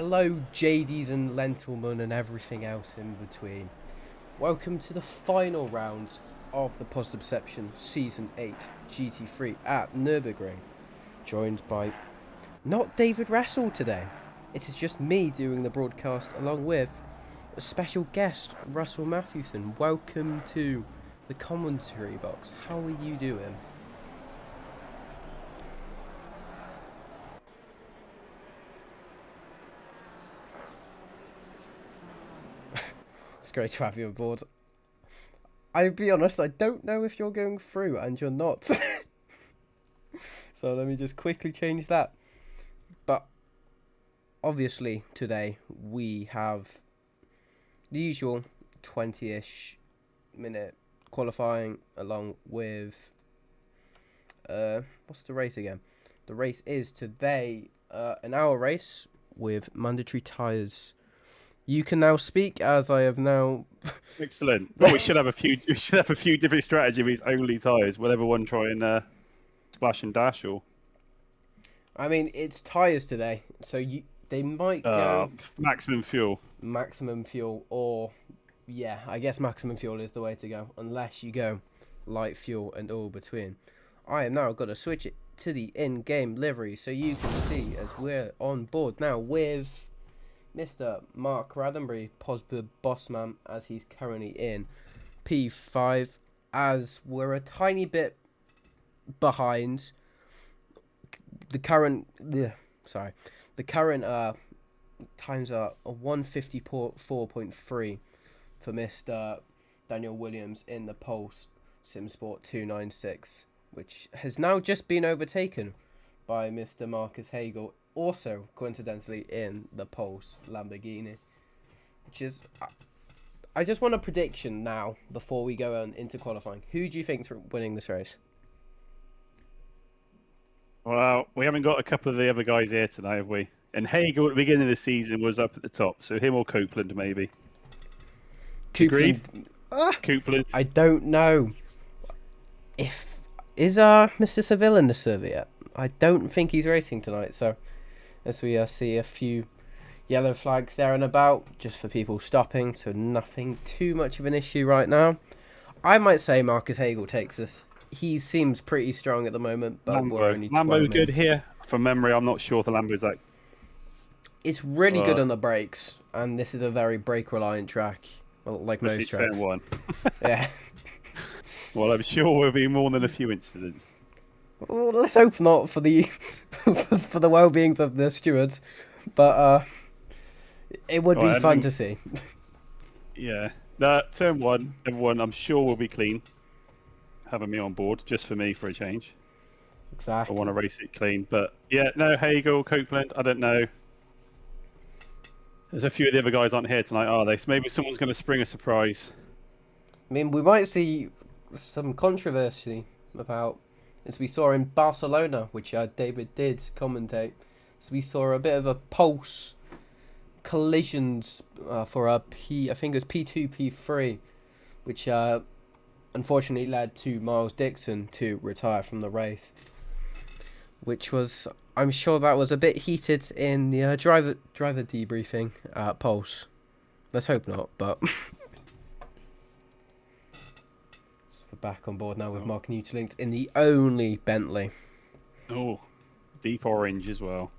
Hello, JDs and Lentilmen and everything else in between. Welcome to the final rounds of the Positive Perception Season 8 GT3 at Nurburgring. Joined by not David Russell today. It is just me doing the broadcast along with a special guest, Russell Matthewson. Welcome to the commentary box. How are you doing? It's great to have you on board. I'll be honest, I don't know if you're going through and you're not. So let me just quickly change that. But obviously today we have the usual 20-ish minute qualifying along with what's the race again? The race is today an hour race with mandatory tyres. You can now speak, as I have now. Excellent. Well, we should have a few. We should have a few different strategies. Only tyres. Will everyone try and splash and dash, or? I mean, it's tyres today, so they might go maximum fuel. Maximum fuel, or yeah, I guess maximum fuel is the way to go, unless you go light fuel and all between. I am now going to switch it to the in-game livery, so you can see as we're on board now with Mr. Mark Raddenbury, Posber Bossman, as he's currently in P5, as we're a tiny bit behind. The current times are a 154.3 for Mr. Daniel Williams in the Pulse Simsport 296, which has now just been overtaken by Mr. Marcus Hagel, also coincidentally in the Pulse Lamborghini, which is, I just want a prediction now before we go on into qualifying. Who do you think's winning this race? Well, we haven't got a couple of the other guys here tonight, have we? And Hagel at the beginning of the season was up at the top, so him or Copeland maybe. Copeland. Copeland. I don't know. Is Mr. Seville in the survey yet? I don't think he's racing tonight, so as we see a few yellow flags there and about, just for people stopping, so nothing too much of an issue right now. I might say Marcus Hagel takes us. He seems pretty strong at the moment, but we're only 12 Lambo's minutes. good here. From memory, I'm not sure if the Lambo's like. It's really good on the brakes, and this is a very brake-reliant track, well, like most tracks. Turn one. Yeah. Well, I'm sure there'll be more than a few incidents. Well, let's hope not for the for the well-beings of the stewards, but it would be fun to see. Yeah. Turn one, everyone, I'm sure will be clean. Having me on board, just for me for a change. Exactly. I want to race it clean, but yeah, no, Hagel, Copeland, I don't know. There's a few of the other guys aren't here tonight, are they? So maybe someone's going to spring a surprise. I mean, we might see some controversy about, as we saw in Barcelona, which David did commentate. So we saw a bit of a pulse collisions for I think it was P2, P3, which unfortunately led to Miles Dixon to retire from the race, which was, I'm sure that was a bit heated in the driver debriefing at Pulse. Let's hope not, but so we're back on board now with Mark Newtlinks in the only Bentley. Oh, deep orange as well.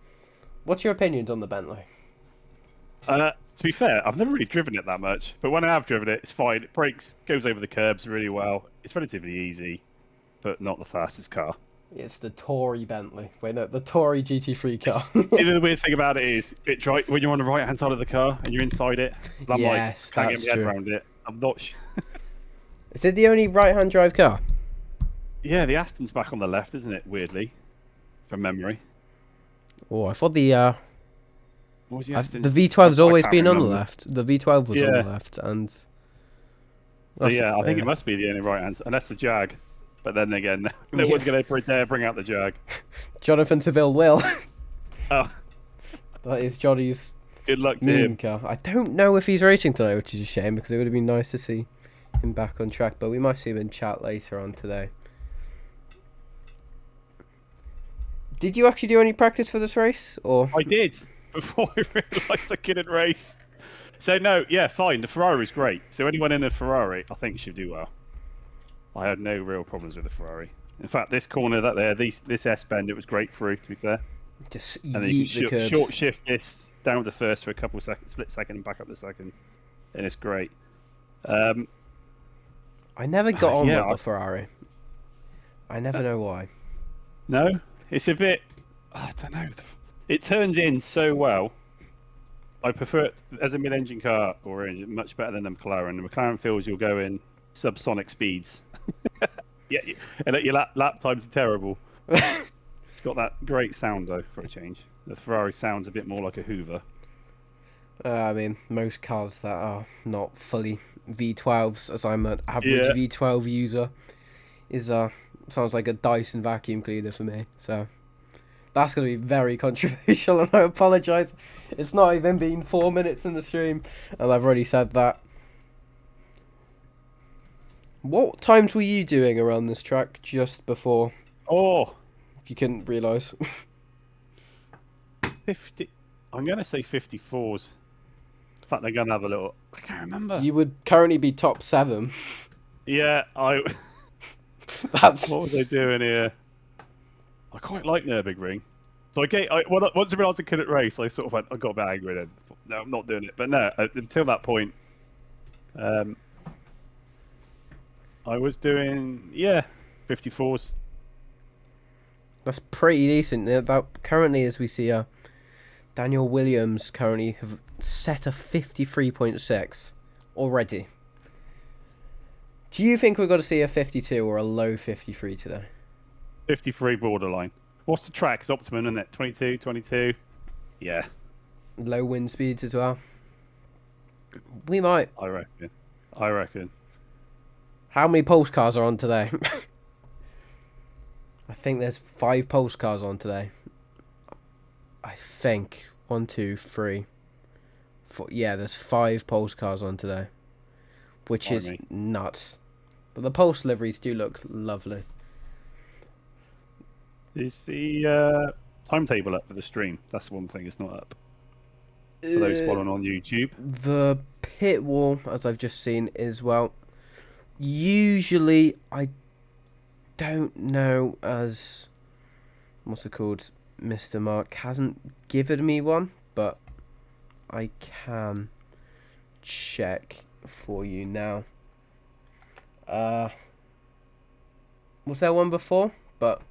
What's your opinions on the Bentley? To be fair, I've never really driven it that much, but when I have driven it, it's fine. It brakes, goes over the curbs really well. It's relatively easy, but not the fastest car. It's the Tory Bentley. Wait, no, the Tory GT3 car. You know, the weird thing about it is, when you're on the right-hand side of the car and you're inside it, I'm yes, like, can't that's get my head true. around it. I'm not sure. Is it the only right-hand drive car? Yeah, the Aston's back on the left, isn't it, weirdly, from memory? Oh, I thought the What was the Aston? the V12's I always can't been on the remember. left. The V12 was on the left, and Yeah, I think it must be the only right-hand, unless the Jag. But then again, no one's going to dare bring out the Jag. Jonathan Seville will. Oh, That is Johnny's good luck to meme him. car. I don't know if he's racing tonight, which is a shame because it would have been nice to see him back on track. But we might see him in chat later on today. Did you actually do any practice for this race, or? I did. before I realised I couldn't race. So no, yeah, fine. The Ferrari's great. So anyone in a Ferrari, I think should do well. I had no real problems with the Ferrari. In fact, this corner that there, this S bend, it was great through. To be fair, Just and then you can yeet the short curbs. shift this down with the first for a couple of seconds, split second, and back up the second, and it's great. Um, I never got on yeah, with the Ferrari. I never know why. no, it's a bit. I don't know. It turns in so well. I prefer it as a mid-engine car or engine much better than the McLaren. The McLaren feels you'll go in subsonic speeds. Yeah, and your lap times are terrible. It's got that great sound though for a change. The Ferrari sounds a bit more like a Hoover. I mean, most cars that are not fully V12s, as I'm an average Yeah, V12 user, is sounds like a Dyson vacuum cleaner for me. So that's going to be very controversial, and I apologise. It's not even been 4 minutes in the stream, and I've already said that. What times were you doing around this track just before? oh, If you couldn't realise. 50. I'm going to say 54s. In fact, they're going to have a little. I can't remember. You would currently be top 7. Yeah, I. That's What was I doing here? I quite like Nurburgring. So once I realised I couldn't race, I sort of went, I got a bit angry then. No, I'm not doing it. But no, until that point, I was doing 54s. That's pretty decent. That currently, as we see, Daniel Williams currently have set a 53.6 already. Do you think we're going to see a 52 or a low 53 today? 53 borderline. What's the track? It's optimum, isn't it? 22, 22. Yeah, Low wind speeds as well. We might. I reckon. I reckon. How many Pulse cars are on today? I think there's 5 Pulse cars on today. I think 1, 2, 3, 4. Yeah, there's 5 Pulse cars on today, which is nuts. But the Pulse liveries do look lovely. Is the timetable up for the stream? That's one thing. It's not up for those following on YouTube. The pit wall, as I've just seen, is well. Usually, I don't know, as what's it called? Mr. Mark hasn't given me one, but I can check for you now. Was there one before? But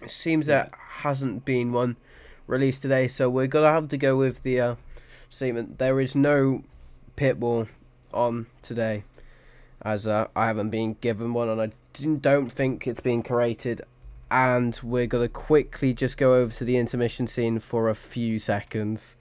it seems there hasn't been one released today, so we're gonna have to go with the statement. There is no pit wall on today, as I haven't been given one, and I don't think it's been created. And we're gonna quickly just go over to the intermission scene for a few seconds.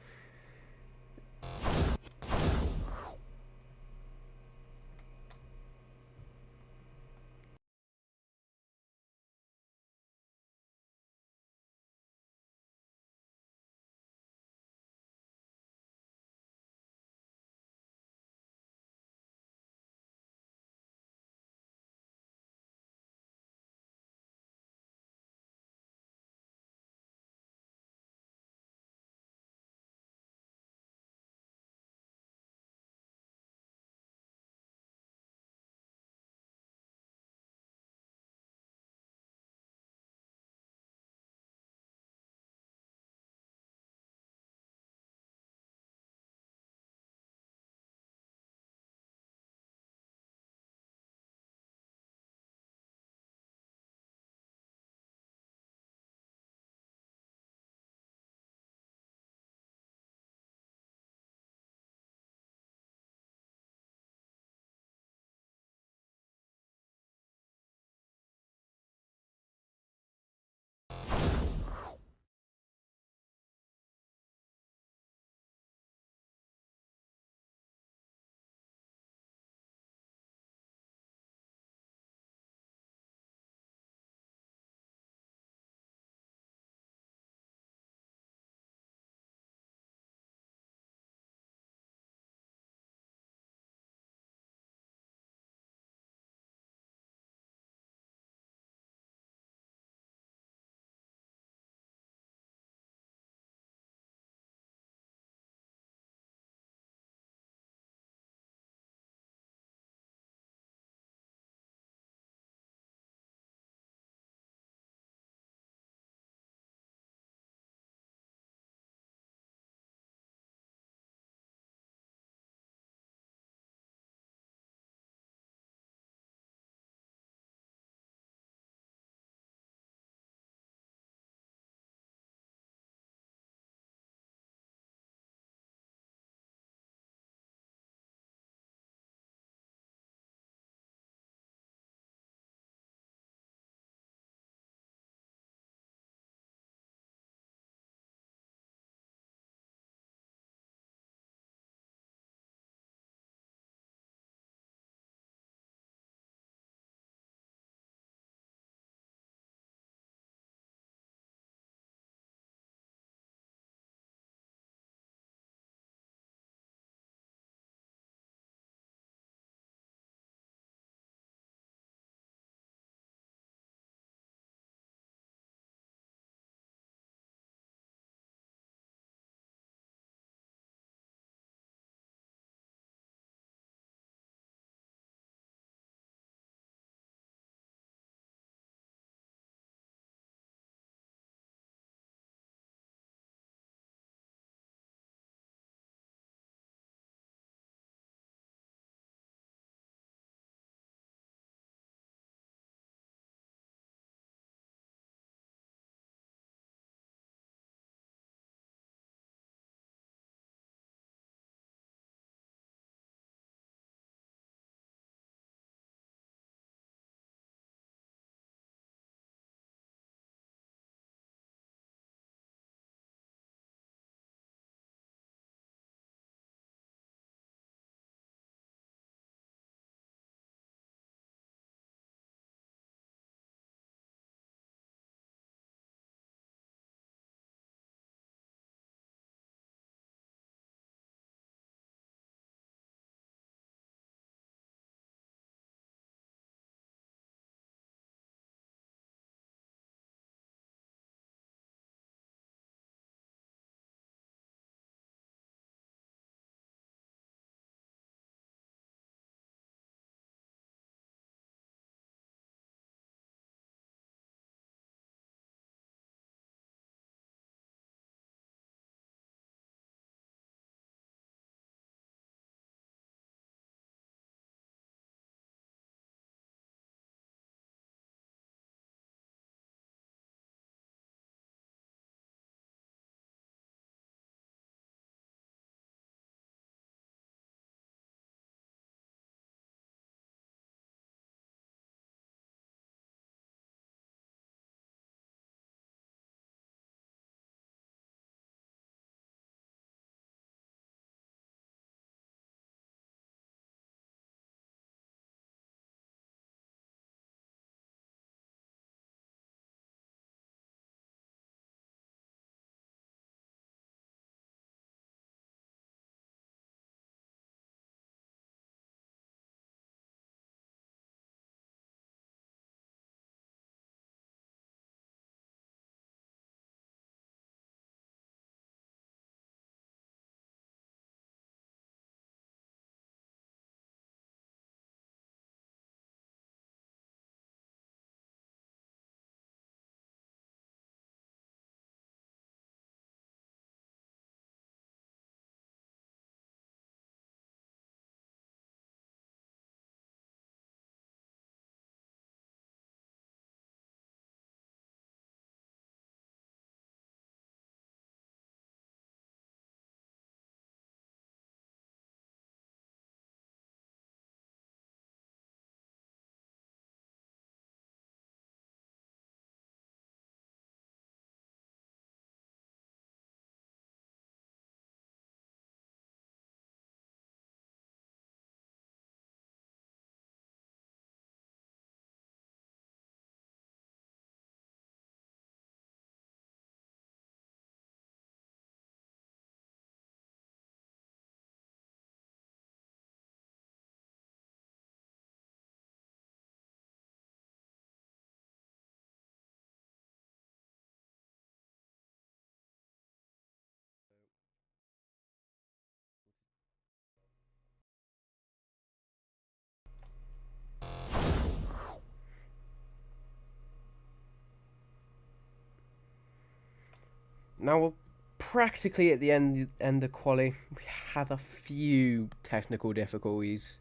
now we're practically at the end of quali. We had a few technical difficulties,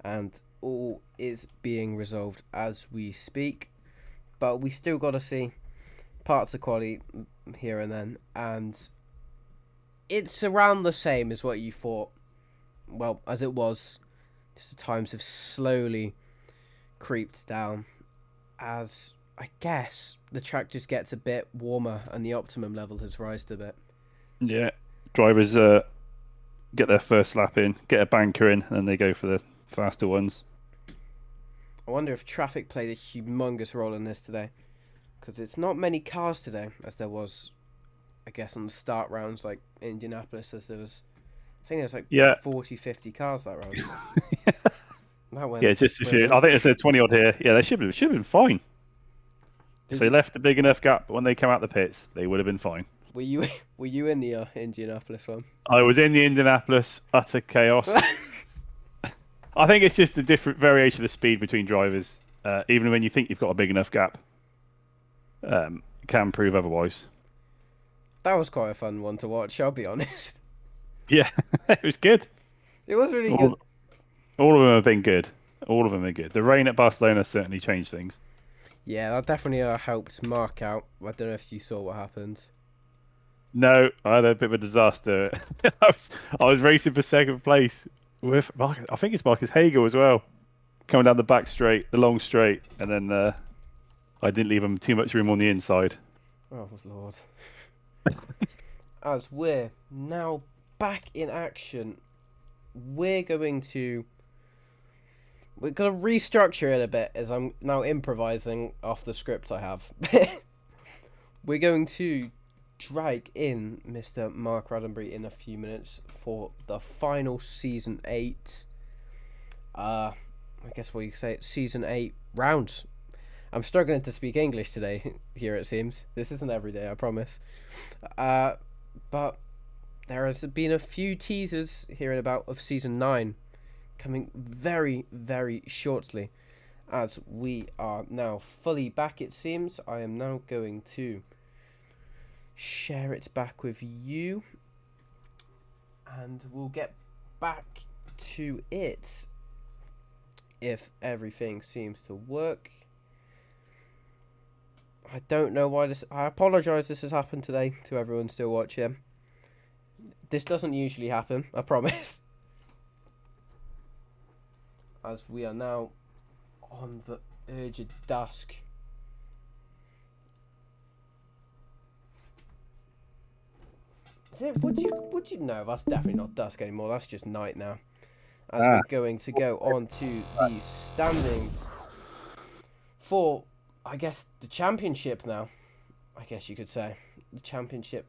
and all is being resolved as we speak. But we still got to see parts of quali here and then, and it's around the same as what you thought. Well, as it was, just the times have slowly creeped down as I guess the track just gets a bit warmer and the optimum level has risen a bit. Yeah, drivers get their first lap in, get a banker in, and then they go for the faster ones. I wonder if traffic played a humongous role in this today, because it's not many cars today as there was, I guess, on the start rounds like Indianapolis, as there was, I think there's like 40, 50 cars that round. That went just a few. I think it's a 20 odd here. Yeah, they should have been fine. If they left a big enough gap when they come out the pits, they would have been fine. Were you in the Indianapolis one? I was in the Indianapolis, utter chaos. I think it's just a different variation of speed between drivers. Even when you think you've got a big enough gap, can prove otherwise. That was quite a fun one to watch, I'll be honest. Yeah, it was good. It was really good. All of them have been good. All of them are good. The rain at Barcelona certainly changed things. Yeah, that definitely helped Mark out. I don't know if you saw what happened. No, I had a bit of a disaster. I was racing for second place with Marcus, I think it's Marcus Hager as well, coming down the back straight, the long straight, and then I didn't leave him too much room on the inside. Oh Lord! As we're now back in action, we're gonna restructure it a bit as I'm now improvising off the script I have. We're going to drag in Mr. Mark Roddenberry in a few minutes for the final Season 8. I guess what you say, Season 8 round. I'm struggling to speak English today, here it seems. This isn't every day, I promise. But there has been a few teasers here and about of Season 9 coming very, very shortly. As we are now fully back, it seems. I am now going to share it back with you, and we'll get back to it if everything seems to work. I don't know why this... I apologise this has happened today to everyone still watching. This doesn't usually happen, I promise. As we are now on the edge of dusk. Is it? Would you know? That's definitely not dusk anymore. That's just night now. As we're going to go on to the standings for, I guess, the championship now. I guess you could say the championship.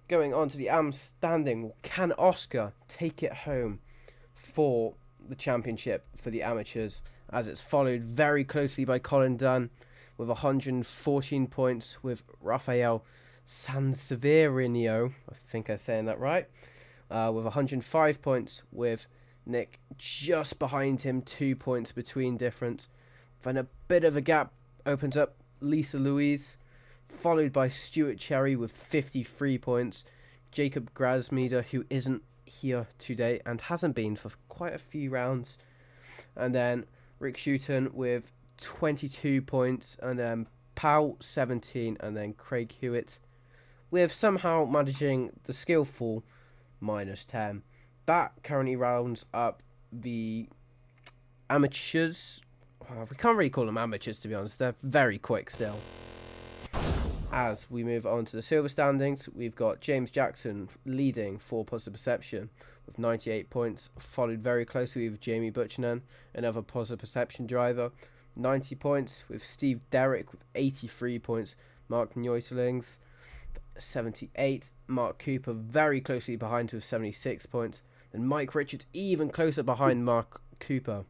Going on to the AM standing. Can Oscar take it home for the championship for the amateurs? As it's followed very closely by Colin Dunn with 114 points, with Rafael Sanseverino, I think I'm saying that right, with 105 points, with Nick just behind him, 2 points between difference. Then a bit of a gap opens up Lisa Louise, followed by Stuart Cherry with 53 points, Jacob Grasmeder, who isn't here today and hasn't been for quite a few rounds, and then Rick Shuton with 22 points, and then Powell 17, and then Craig Hewitt with somehow managing the skillful -10. That currently rounds up the amateurs. We can't really call them amateurs, to be honest. They're very quick still. As we move on to the silver standings, we've got James Jackson leading for Positive Perception with 98 points, followed very closely with Jamie Butchanan, another Positive Perception driver, 90 points, with Steve Derrick with 83 points, Mark Neutelings 78, Mark Cooper very closely behind with 76 points, then Mike Richards even closer behind Mark Cooper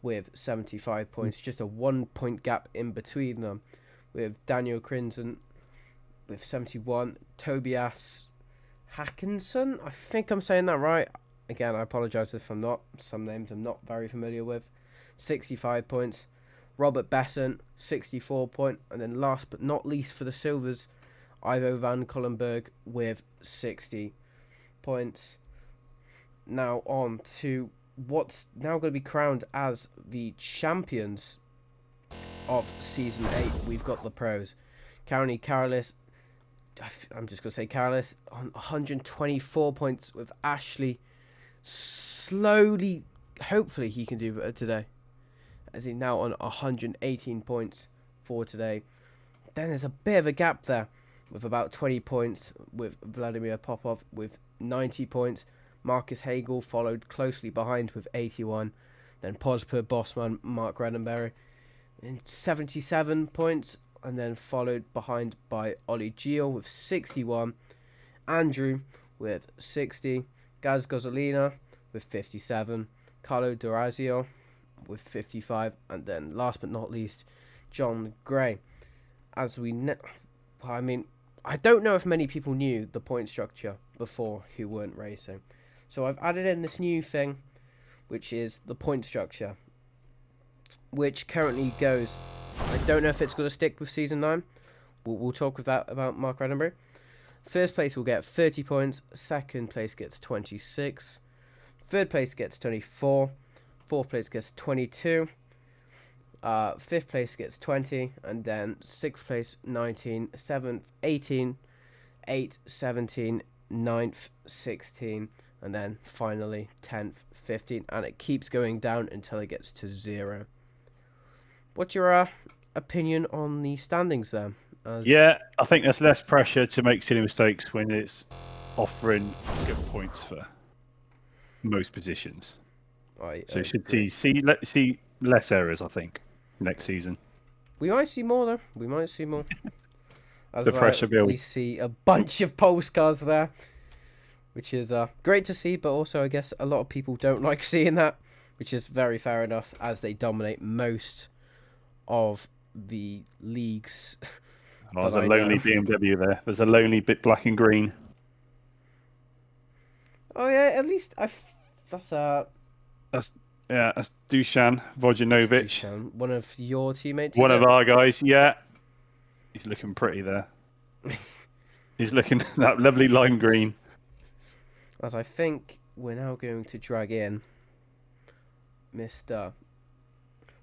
with 75 points, just a 1 point gap in between them, with Daniel Crinson with 71, Tobias Hackinson, I think I'm saying that right. Again, I apologise if I'm not. Some names I'm not very familiar with. 65 points. Robert Besson, 64 points. And then last but not least for the Silvers, Ivo van Collenberg with 60 points. Now on to what's now going to be crowned as the champions of Season 8. We've got the pros. Currently, Carolis, I'm just going to say Carolis, on 124 points with Ashley. Slowly, hopefully he can do better today, as he's now on 118 points for today. Then there's a bit of a gap there with about 20 points with Vladimir Popov with 90 points. Marcus Hagel followed closely behind with 81. Then Posper, Bossman, Mark Redenberry in 77 points. And then followed behind by Ollie Gio with 61. Andrew with 60. Gaz Gozolina with 57. Carlo Durazio with 55. And then last but not least, John Gray. As we I don't know if many people knew the point structure before who weren't racing. So I've added in this new thing, which is the point structure, which currently goes... I don't know if it's going to stick with Season 9. We'll talk about Mark Redenberry. First place will get 30 points. Second place gets 26. Third place gets 24. Fourth place gets 22. Fifth place gets 20. And then sixth place, 19. Seventh, 18. 8, 17. 9th, 16. And then finally 10th, 15. And it keeps going down until it gets to 0. What's your opinion on the standings there? Yeah, I think there's less pressure to make silly mistakes when it's offering good points for most positions. So should see less errors, I think, next season. We might see more, though. We might see more. As the pressure builds. We see a bunch of postcards there, which is great to see, but also I guess a lot of people don't like seeing that, which is very fair enough, as they dominate most of the leagues. Oh, there's a lonely BMW there. There's a lonely bit black and green. Oh yeah, at least that's Dusan Vojinovic. One of your teammates. One of our guys, yeah. He's looking pretty there. He's looking that lovely lime green. As I think we're now going to drag in Mr.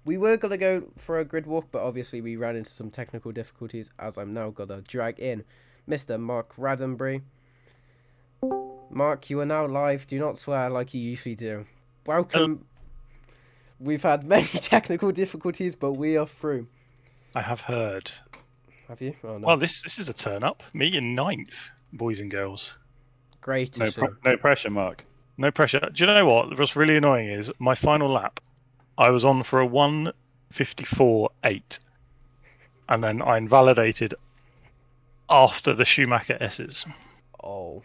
We were going to go for a grid walk, but obviously we ran into some technical difficulties, as I'm now going to drag in Mr. Mark Radenbury. Mark, you are now live. Do not swear like you usually do. Welcome. We've had many technical difficulties, but we are through. I have heard. Have you? Oh, no. Well, this is a turn up. Me in 9th, boys and girls. Great. No pressure, Mark. No pressure. Do you know what? What's really annoying is my final lap, I was on for a 1:54.8, and then I invalidated after the Schumacher S's. Oh.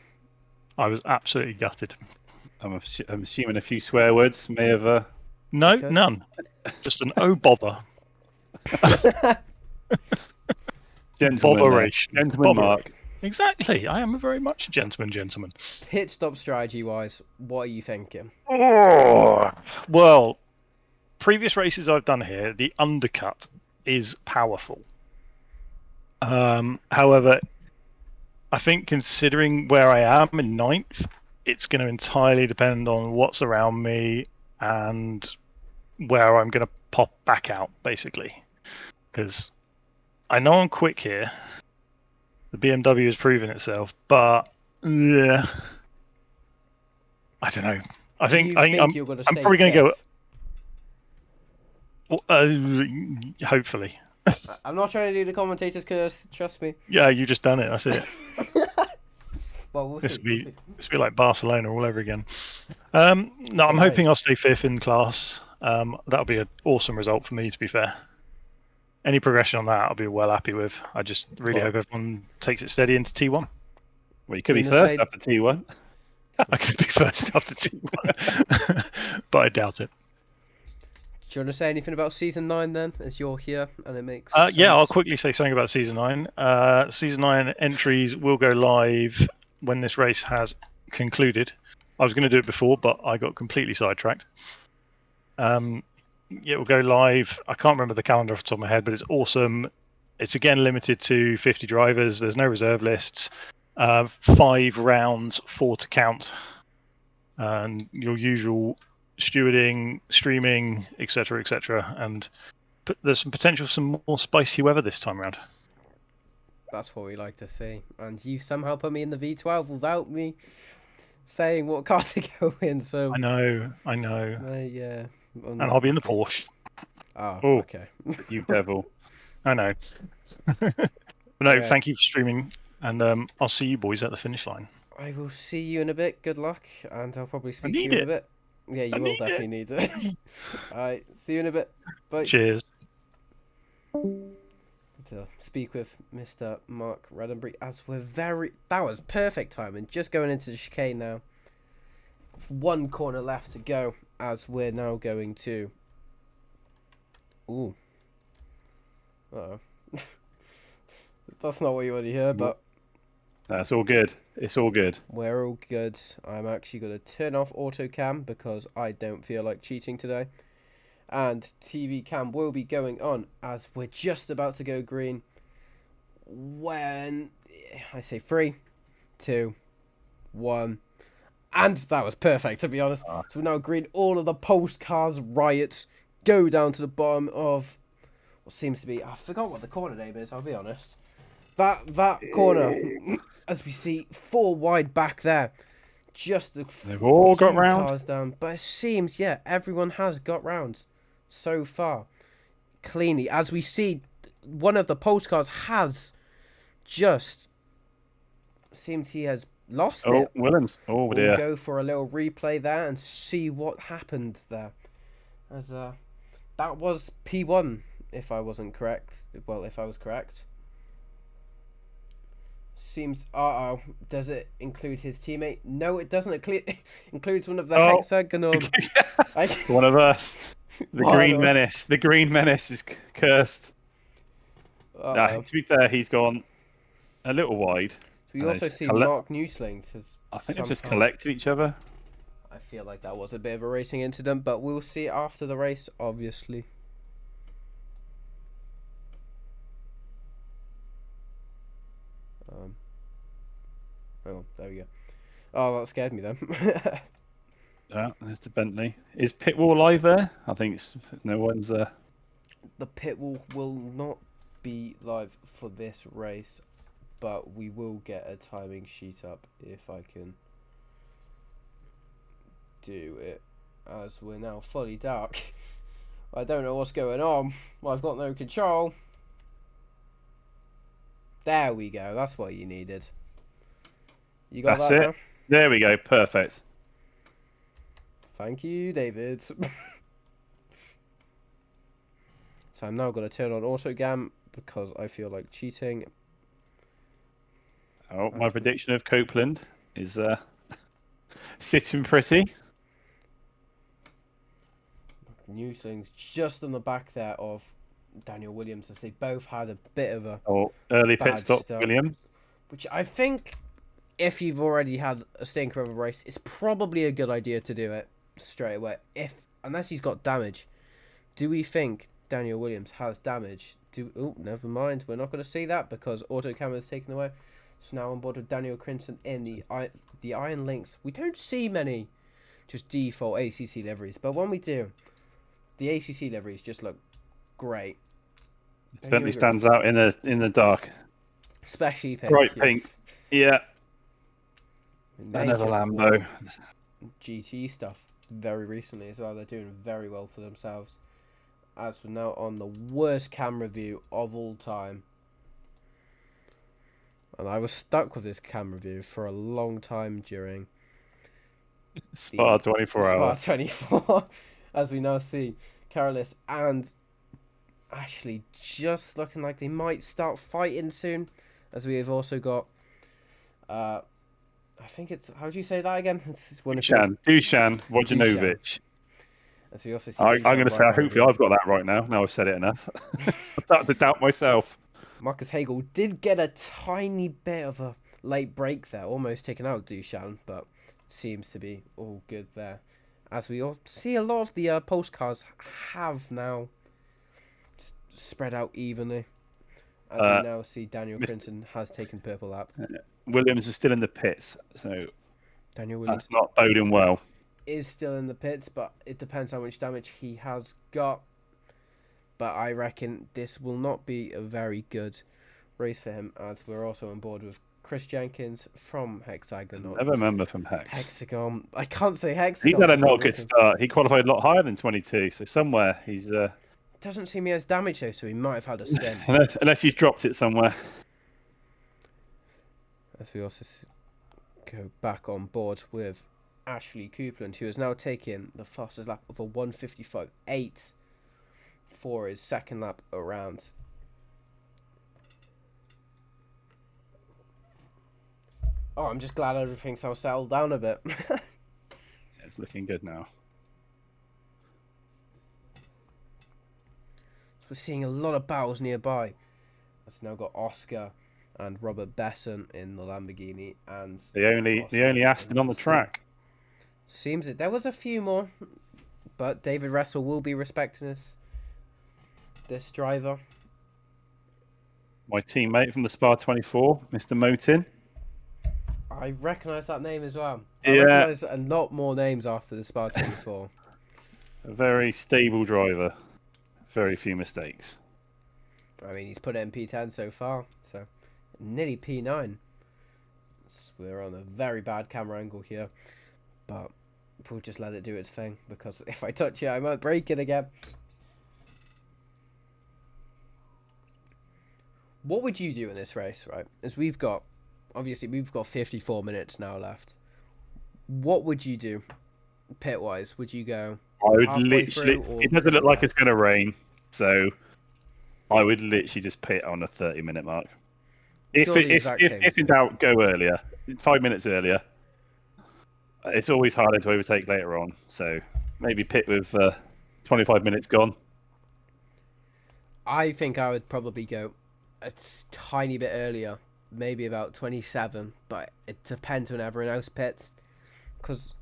I was absolutely gutted. I'm assuming a few swear words may have... No, okay. None. Just an oh bother. Gentleman Mark. Exactly. I am very much a gentleman. Pit stop strategy-wise, what are you thinking? Oh, well... Previous races I've done here, the undercut is powerful. However, I think considering where I am in 9th, it's going to entirely depend on what's around me and where I'm going to pop back out, basically. Because I know I'm quick here. The BMW has proven itself, but yeah, I don't know. I think I'm probably going to go. Hopefully. I'm not trying to do the commentator's curse, trust me. Yeah, you just done it. That's it. Well, we'll see. This will be like Barcelona all over again. No, I'm hoping I'll stay 5th in class. That'll be an awesome result for me, to be fair. Any progression on that, I'll be well happy with. I just really hope everyone takes it steady into T1. Well, you could be first after T1. I could be first after T1, but I doubt it. Do you want to say anything about Season 9 then, as you're here and it makes sense? Yeah, I'll quickly say something about Season 9. Season 9 entries will go live when this race has concluded. I was going to do it before, but I got completely sidetracked. It will go live. I can't remember the calendar off the top of my head, but it's awesome. It's again limited to 50 drivers. There's no reserve lists. 5 rounds, 4 to count, and your usual stewarding, streaming, etc., etc. And there's some potential for some more spicy weather this time around. That's what we like to see. And you somehow put me in the V12 without me saying what car to go in. So I know. yeah. And I'll be in the Porsche. Oh, Oh. okay. You devil. I know. But no, Yeah. thank you for streaming, and I'll see you boys at the finish line. I will see you in a bit. Good luck, and I'll probably speak to you need in a it. bit. Yeah, you I will need definitely need it. Alright, see you in a bit. Bye. Cheers. To speak with Mr. Mark Reddenbury as that was perfect timing. Just going into the chicane now. One corner left to go as we're now going to. Ooh. Uh-oh. That's not what you want to hear, but That's all good. It's all good. we're all good. I'm actually going to turn off auto cam because I don't feel like cheating today. And TV cam will be going on as we're just about to go green. When I say 3, 2, 1. And that was perfect, to be honest. So we're now green. All of the post cars riots go down to the bottom of what seems to be... I forgot what the corner name is, I'll be honest. That corner, as we see, 4 wide back there. Just the They've all got few round. cars down. But it seems, yeah, everyone has got round so far. Cleanly. As we see, one of the post cars has just... Seems he has lost it. Williams. Oh, We'll dear. go for a little replay there and see what happened there. As that was P1, if I wasn't correct. Well, if I was correct. Seems... Does it include his teammate? No, it doesn't. Includes one of the hexagonal... One of us. The One Green of- Menace. The Green Menace is cursed. Uh-oh. To be fair, he's gone a little wide. We also see collect- Mark Newslings has I think they've just somehow... collected each other. I feel like that was a bit of a racing incident, but we'll see after the race, obviously. Oh, there we go. Oh, that scared me then. Yeah, there's the Bentley. Is Pitwall live there? I think it's no one's. The pit will not be live for this race, but we will get a timing sheet up if I can do it, as we're now fully dark. I don't know what's going on. Well, I've got no control. There we go. That's what you needed. You got That's that it. now? There we go. Perfect. Thank you, David. So I'm now going to turn on auto gam because I feel like cheating. Oh, my prediction of Copeland is sitting pretty. Newslings just on the back there of Daniel Williams, as they both had a bit of a... Early pit Bad stop, start. Williams. Which I think, if you've already had a stinker of a race, it's probably a good idea to do it straight away. Unless he's got damage. Do we think Daniel Williams has damage? Oh, never mind. We're not going to see that because auto camera is taken away. So now on board with Daniel Crinton in the Iron Lynx. We don't see many just default ACC liveries, but when we do, the ACC liveries just look great. It certainly stands out in the dark. Especially pink. Bright yes. pink. Yeah. And they Another just Lambo. won GT stuff very recently as well. They're doing very well for themselves. As we're now on the worst camera view of all time. And I was stuck with this camera view for a long time during Spa 24 hours. Spa 24. As we now see Carolis and Ashley just looking like they might start fighting soon. As we have also got I think it's, how do you say that again? It's one of Dusan Wojnowicz. As we also see I'm going to say, right hopefully I've got that right now. Now I've said it enough. I'm starting to doubt myself. Marcus Hagel did get a tiny bit of a late break there, almost taken out Dusan, but seems to be all good there. As we all see, a lot of the postcards have now just spread out evenly. as we now see Daniel Mr. Crinton has taken purple lap. Williams is still in the pits, so Daniel Williams that's not boding well. is still in the pits, but it depends how much damage he has got. But I reckon this will not be a very good race for him, as we're also on board with Chris Jenkins from Hexagon. Never remember from Hex. Hexagon. I can't say Hexagon. He's had a for some not good reason. start. He qualified a lot higher than 22, so somewhere he's Doesn't seem he has damage though, so he might have had a spin. unless he's dropped it somewhere. As we also go back on board with Ashley Coupland, who has now taken the fastest lap of a 1:55.8 for his second lap around. Oh, I'm just glad everything's now settled down a bit. Yeah, it's looking good now. So we're seeing a lot of battles nearby. It's now got Oscar and Robert Besson in the Lamborghini, and The only Aston on the track. Seems that there was a few more, but David Russell will be respecting this driver. My teammate from the Spa 24, Mr. Motin. I recognise that name as well. Yeah. I recognise a lot more names after the Spa 24. A very stable driver. Very few mistakes. I mean, he's put it in P10 so far, so nearly P9. So we're on a very bad camera angle here, but we'll just let it do its thing, because if I touch it, I might break it again. What would you do in this race, right? As we've got 54 minutes now left. What would you do, pit-wise? Would you go I would halfway literally. through, or It doesn't look like it's going to rain, so I would literally just pit on the 30-minute mark. If You're the exact same as in me. doubt, go earlier. 5 minutes earlier. It's always harder to overtake later on, so maybe pit with 25 minutes gone. I think I would probably go a tiny bit earlier, maybe about 27, but it depends on everyone else pits, because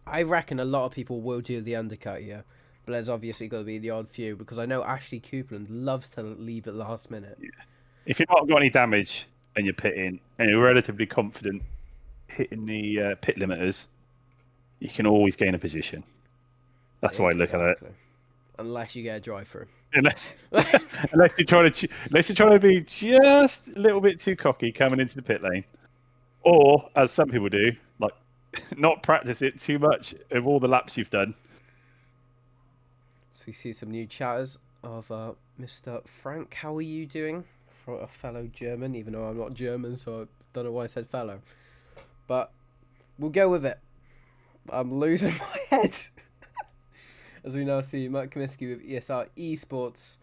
I reckon a lot of people will do the undercut here, but there's obviously got to be the odd few, because I know Ashley Coupland loves to leave at last minute. Yeah. If you've not got any damage and you're pitting and you're relatively confident hitting the pit limiters, you can always gain a position. That's how I look at it. Exactly. Unless you get a drive-through. Unless you're trying to be just a little bit too cocky coming into the pit lane, or as some people do, like not practice it too much of all the laps you've done. So we see some new chatters of Mr. Frank. How are you doing? For a fellow German, even though I'm not German, so I don't know why I said fellow. But we'll go with it. I'm losing my head. As we now see Matt Comiskey with ESR Esports,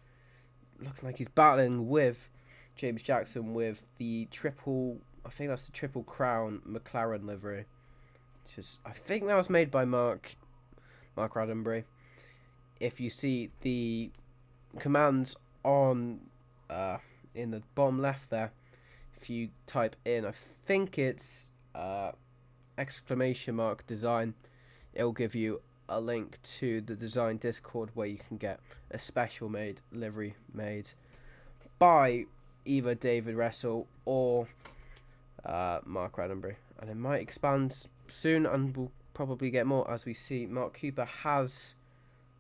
looking like he's battling with James Jackson with the triple, I think that's the Triple Crown McLaren livery. I think that was made by Mark Roddenberry. If you see the commands on in the bottom left there, if you type in, I think it's !design, it'll give you a link to the design Discord where you can get a special made livery made by either David Russell or Mark Roddenberry, and it might expand soon, and we'll probably get more. As we see, Mark Cooper has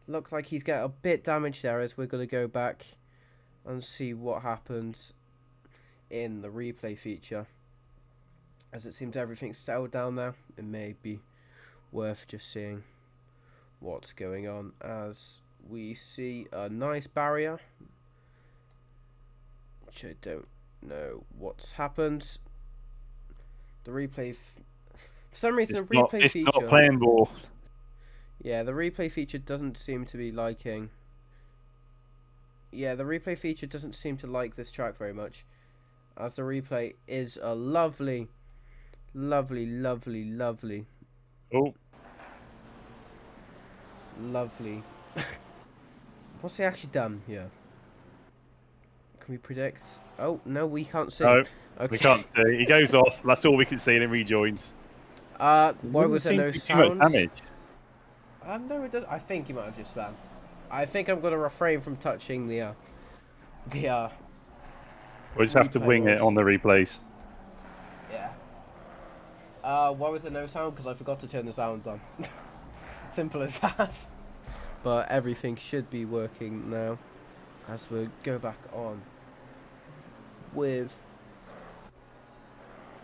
looked like he's got a bit damaged there, as we're going to go back and see what happens in the replay feature, as it seems everything's settled down there. It may be worth just seeing what's going on, as we see a nice barrier, which I don't know what's happened. The replay, for some reason, It's the replay feature. not playing ball. Yeah, the replay feature doesn't seem to be liking. Yeah, the replay feature doesn't seem to like this track very much, as the replay is a lovely, lovely, lovely, lovely. Oh. Lovely. What's he actually done here? Can we predict? Oh, no, we can't see. No, okay. we can't see. He goes off. That's all we can see, and it rejoins. Why was there no sound? Damage. No, it does. I think he might have just spam. I think I'm going to refrain from touching the We'll just have to replay wing it modes. on the replays. Yeah. Why was there no sound? Because I forgot to turn the sound on. Simple as that. But everything should be working now. As we go back on with...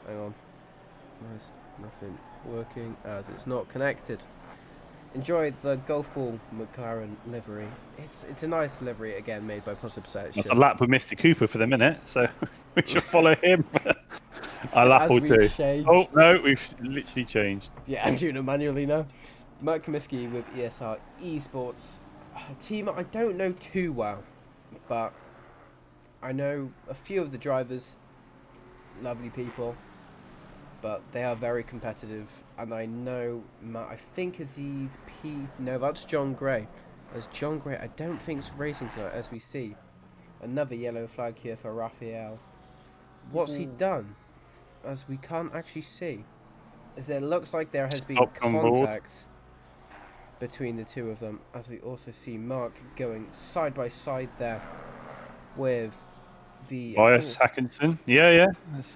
Hang on. There's nothing working as it's not connected. Enjoy the golf ball McLaren livery. It's a nice livery, again, made by Positive Perception. That's a lap with Mr. Cooper for the minute, so we should follow him. A lap As or we two. change. Oh, no, we've literally changed. Yeah, I'm doing it manually now. Matt Comiskey with ESR Esports. A team I don't know too well, but I know a few of the drivers, lovely people, but they are very competitive. And I know Matt, I think he's no, that's John Gray. As John Gray, I don't think it's racing tonight, as we see. Another yellow flag here for Raphael. What's he done? As we can't actually see. As there looks like there has been contact between the two of them. As we also see Mark going side by side there with the... Bias Hackinson. Yeah. That's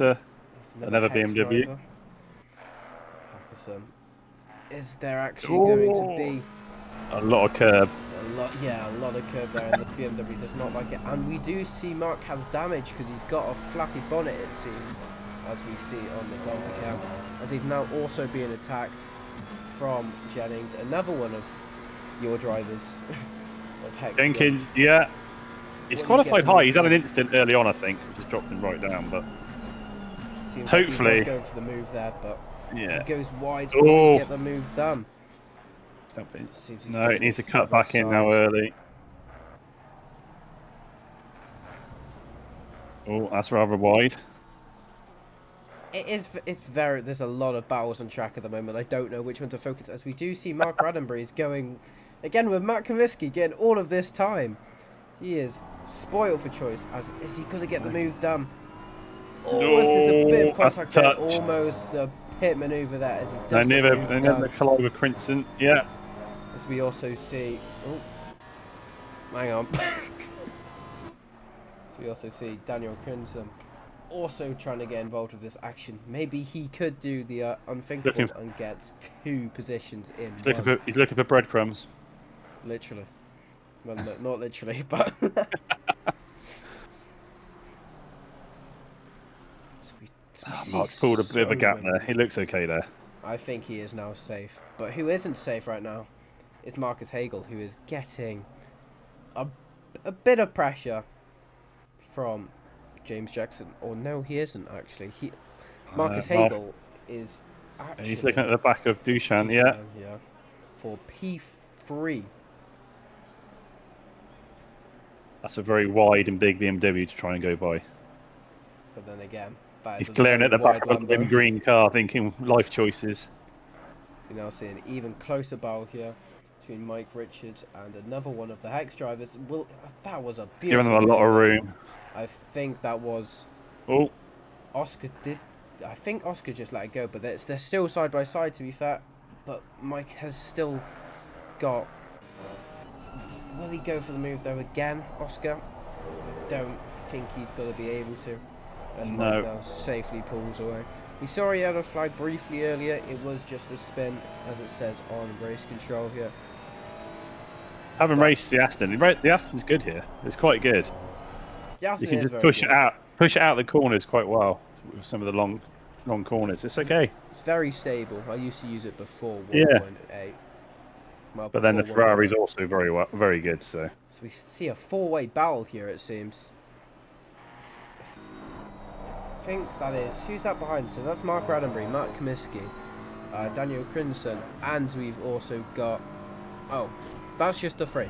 another Hex BMW. driver. Hackinson. Is there actually going to be... A lot of curb. A lot of curve there, and the BMW does not like it. And we do see Mark has damage because he's got a flappy bonnet, it seems, as we see on the bumper cam. As he's now also being attacked from Jennings, another one of your drivers of Hex. Jenkins, yeah. He's qualified high. He's had an instant early on, I think. Just dropped him right down, but seems hopefully like he was going for the move there, but yeah, he goes wide. Will he get the move done? No, it needs to cut back in now early. Oh, that's rather wide. It's very... There's a lot of battles on track at the moment. I don't know which one to focus, as we do see Mark Raddenberry is going again with Matt Comiskey getting all of this time. He is spoiled for choice. As is he going to get the move done? Oh, there's a bit of contact there. Almost a pit maneuver there as he does. Never collide with Crinson. Yeah. As we also see... Oh, hang on. So we also see Daniel Crimson also trying to get involved with this action. Maybe he could do the unthinkable and gets 2 positions in He's looking for breadcrumbs. Literally. Well, no, not literally, but... Mark's pulled a bit of a gap there. He looks okay there. I think he is now safe. But who isn't safe right now is Marcus Hagel, who is getting a bit of pressure from James Jackson. Or no, he isn't actually. Marcus Hagel is actually... He's looking at the back of Dushan, yeah. For P3. That's a very wide and big BMW to try and go by. But then again, he's glaring at the back of the green car, thinking life choices. You now see an even closer battle here between Mike Richards and another one of the Hex drivers. Well, that was a beautiful... Giving them a lot of room. I think that was... Oh. Oscar did... I think Oscar just let it go, but they're still side by side, to be fair. But Mike has still got... Will he go for the move, though, again, Oscar? I don't think he's going to be able to. As Mike now safely pulls away. We saw he had a flag briefly earlier. It was just a spin, as it says on race control here. Haven't raced the Aston. The Aston's good here. It's quite good. You can just push it out the corners quite well with some of the long corners. It's okay. It's very stable. I used to use it before 1.8. Yeah. Well, but then the Ferrari's also very good. So we see a 4-way battle here. It seems. I think that is... Who's that behind? So that's Mark Raddenberry, Matt Comiskey, Daniel Crimson, and we've also got... That's just the 3.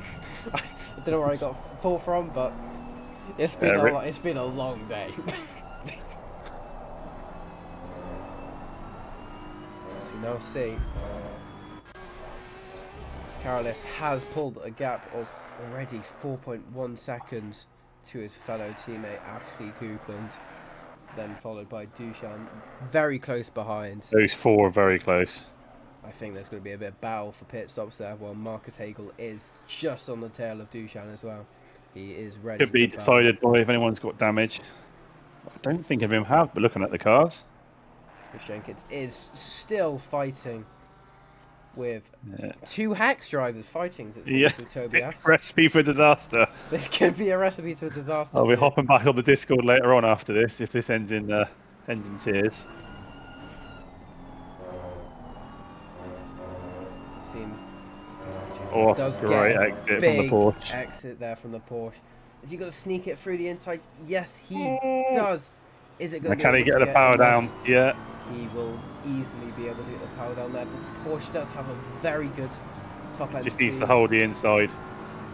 I don't know where I got 4 from, but it's been a long day. So we now see Carolus has pulled a gap of already 4.1 seconds to his fellow teammate Ashley Coupland. Then followed by Dushan, very close behind. Those 4 are very close. I think there's going to be a bit of battle for pit stops there, while Marcus Hagel is just on the tail of Dushan as well. He is ready. Could be decided by if anyone's got damage. I don't think of him have, but looking at the cars. Chris Jenkins is still fighting with Yeah. 2 Hex drivers fighting, it seems, Yeah. with Tobias. Recipe for disaster. This could be a recipe to a disaster. I'll be for you. hopping back on the Discord later on after this if this ends in tears. It seems. Oh, does great get a exit from the big Porsche. exit there from the Porsche. Is he going to sneak it through the inside? Yes, he does. Is it going to be Can he able get to the power enough? down? Yeah. He will easily be able to get the power down there, but Porsche does have a very good top end. Just needs to squeeze. hold the inside.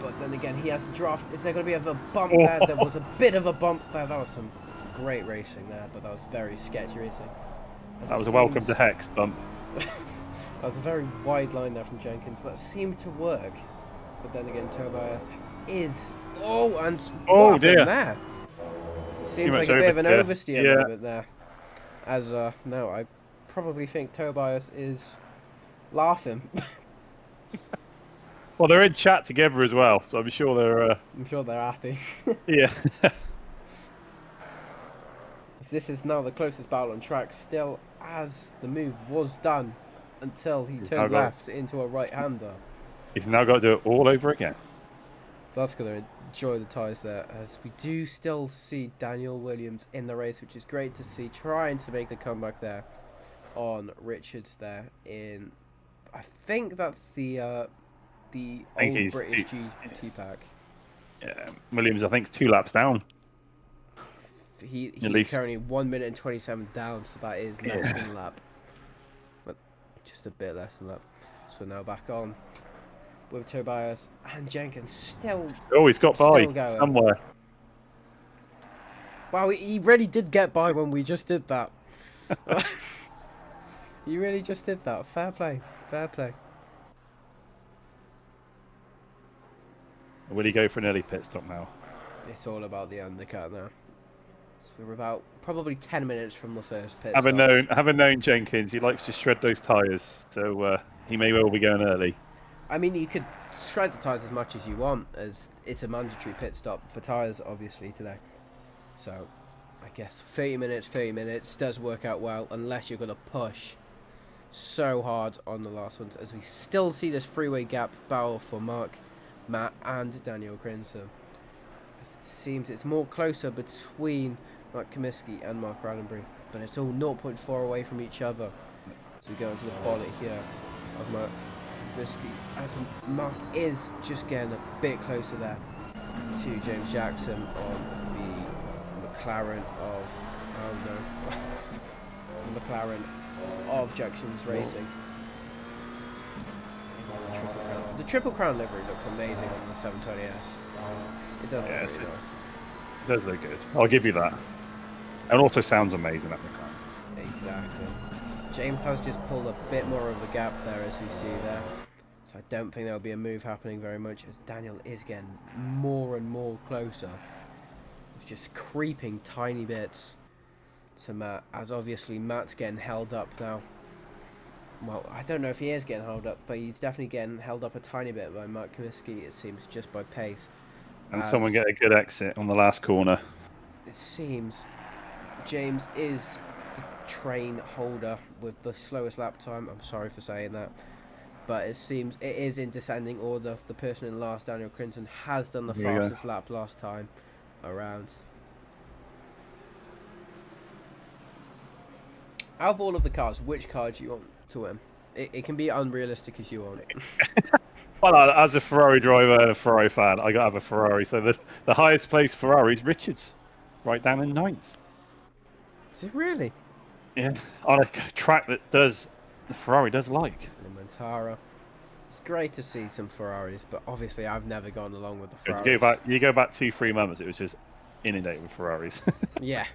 But then again, he has to draft. Is there going to be a bump Oh. there? There was a bit of a bump there. That was some great racing there, but that was very sketchy racing. As That it was a welcome seems- to Hex bump. That was a very wide line there from Jenkins, but it seemed to work. But then again, Tobias is... Oh, and Oh, what dear. happened there? It seems much like a bit of an oversteer. oversteer Yeah. moment there. As, no, I probably think Tobias is laughing. Well, they're in chat together as well, so I'm sure they're. I'm sure they're happy. Yeah. This is now the closest battle on track, still as the move was done until he now turned got- left into a right-hander. He's now got to do it all over again. That's going to enjoy the tyres there, as we do still see Daniel Williams in the race, which is great to see, trying to make the comeback there on Richards there in, I think that's the old he's- British GT pack. Yeah. Williams, I think, is 2 laps down. He's least- currently 1 minute and 27 down, so that is less Yeah. than a lap. But just a bit less than a lap. So we're now back on with Tobias and Jenkins still. Oh, he's got by Still going. somewhere. Wow, he really did get by when we just did that. He really just did that. Fair play. Fair play. Will he go for an early pit stop now? It's all about the undercut now. So we're about probably 10 minutes from the first pit Having stop. known Jenkins, he likes to shred those tyres, so he may well be going early. I mean, you could shred the tyres as much as you want, as it's a mandatory pit stop for tyres, obviously, today. So, I guess 30 minutes does work out well, unless you're going to push so hard on the last ones, as we still see this freeway gap battle for Mark, Matt, and Daniel Crinson. As it seems it's more closer between Mark Comiskey and Mark Roddenberry, but it's all 0.4 away from each other. So we go into the bonnet here of Mark Comiskey, as Mark is just getting a bit closer there to James Jackson on the McLaren of, McLaren of Jackson's Racing. The Triple Crown livery looks amazing on the 720S. It does look Yes, really it- nice. It does look good. I'll give you that. And also sounds amazing at McLaren. Exactly. James has just pulled a bit more of a gap there, as we see there. So I don't think there'll be a move happening very much, as Daniel is getting more and more closer. It's just creeping tiny bits to Matt, as obviously Matt's getting held up now. Well, I don't know if he is getting held up, but he's definitely getting held up a tiny bit by Mark Comiskey, it seems, just by pace. And As someone get a good exit on the last corner. it seems James is the train holder with the slowest lap time. I'm sorry for saying that, but it seems it is in descending order. The person in last, Daniel Crinton, has done the There you go. fastest lap last time around. Out of all of the cars, which car do you want to win? It can be unrealistic as you want. Well, as a Ferrari driver and a Ferrari fan, I got to have a Ferrari. So the highest placed Ferrari is Richards, right down in 9th. Is it really? Yeah, on a track that the Ferrari does like. Montara. It's great to see some Ferraris, but obviously I've never gone along with the If Ferraris. you go back 2-3 months, it was just inundated with Ferraris. Yeah,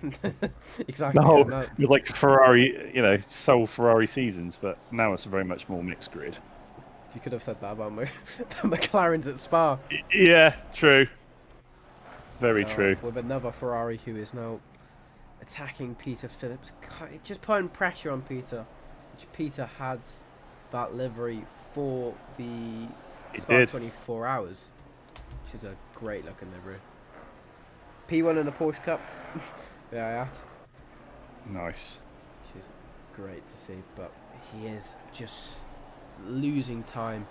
exactly. No, yeah, no. it was like Ferrari, sole Ferrari seasons, but now it's very much more mixed grid. You could have said that about the McLarens at Spa. Yeah, true. Very true. With another Ferrari who is now attacking Peter Phillips, just putting pressure on Peter, which Peter had that livery for the Spa 24 hours, which is a great looking livery. P1 in the Porsche Cup, Yeah, Nice. which is great to see. But he is just losing time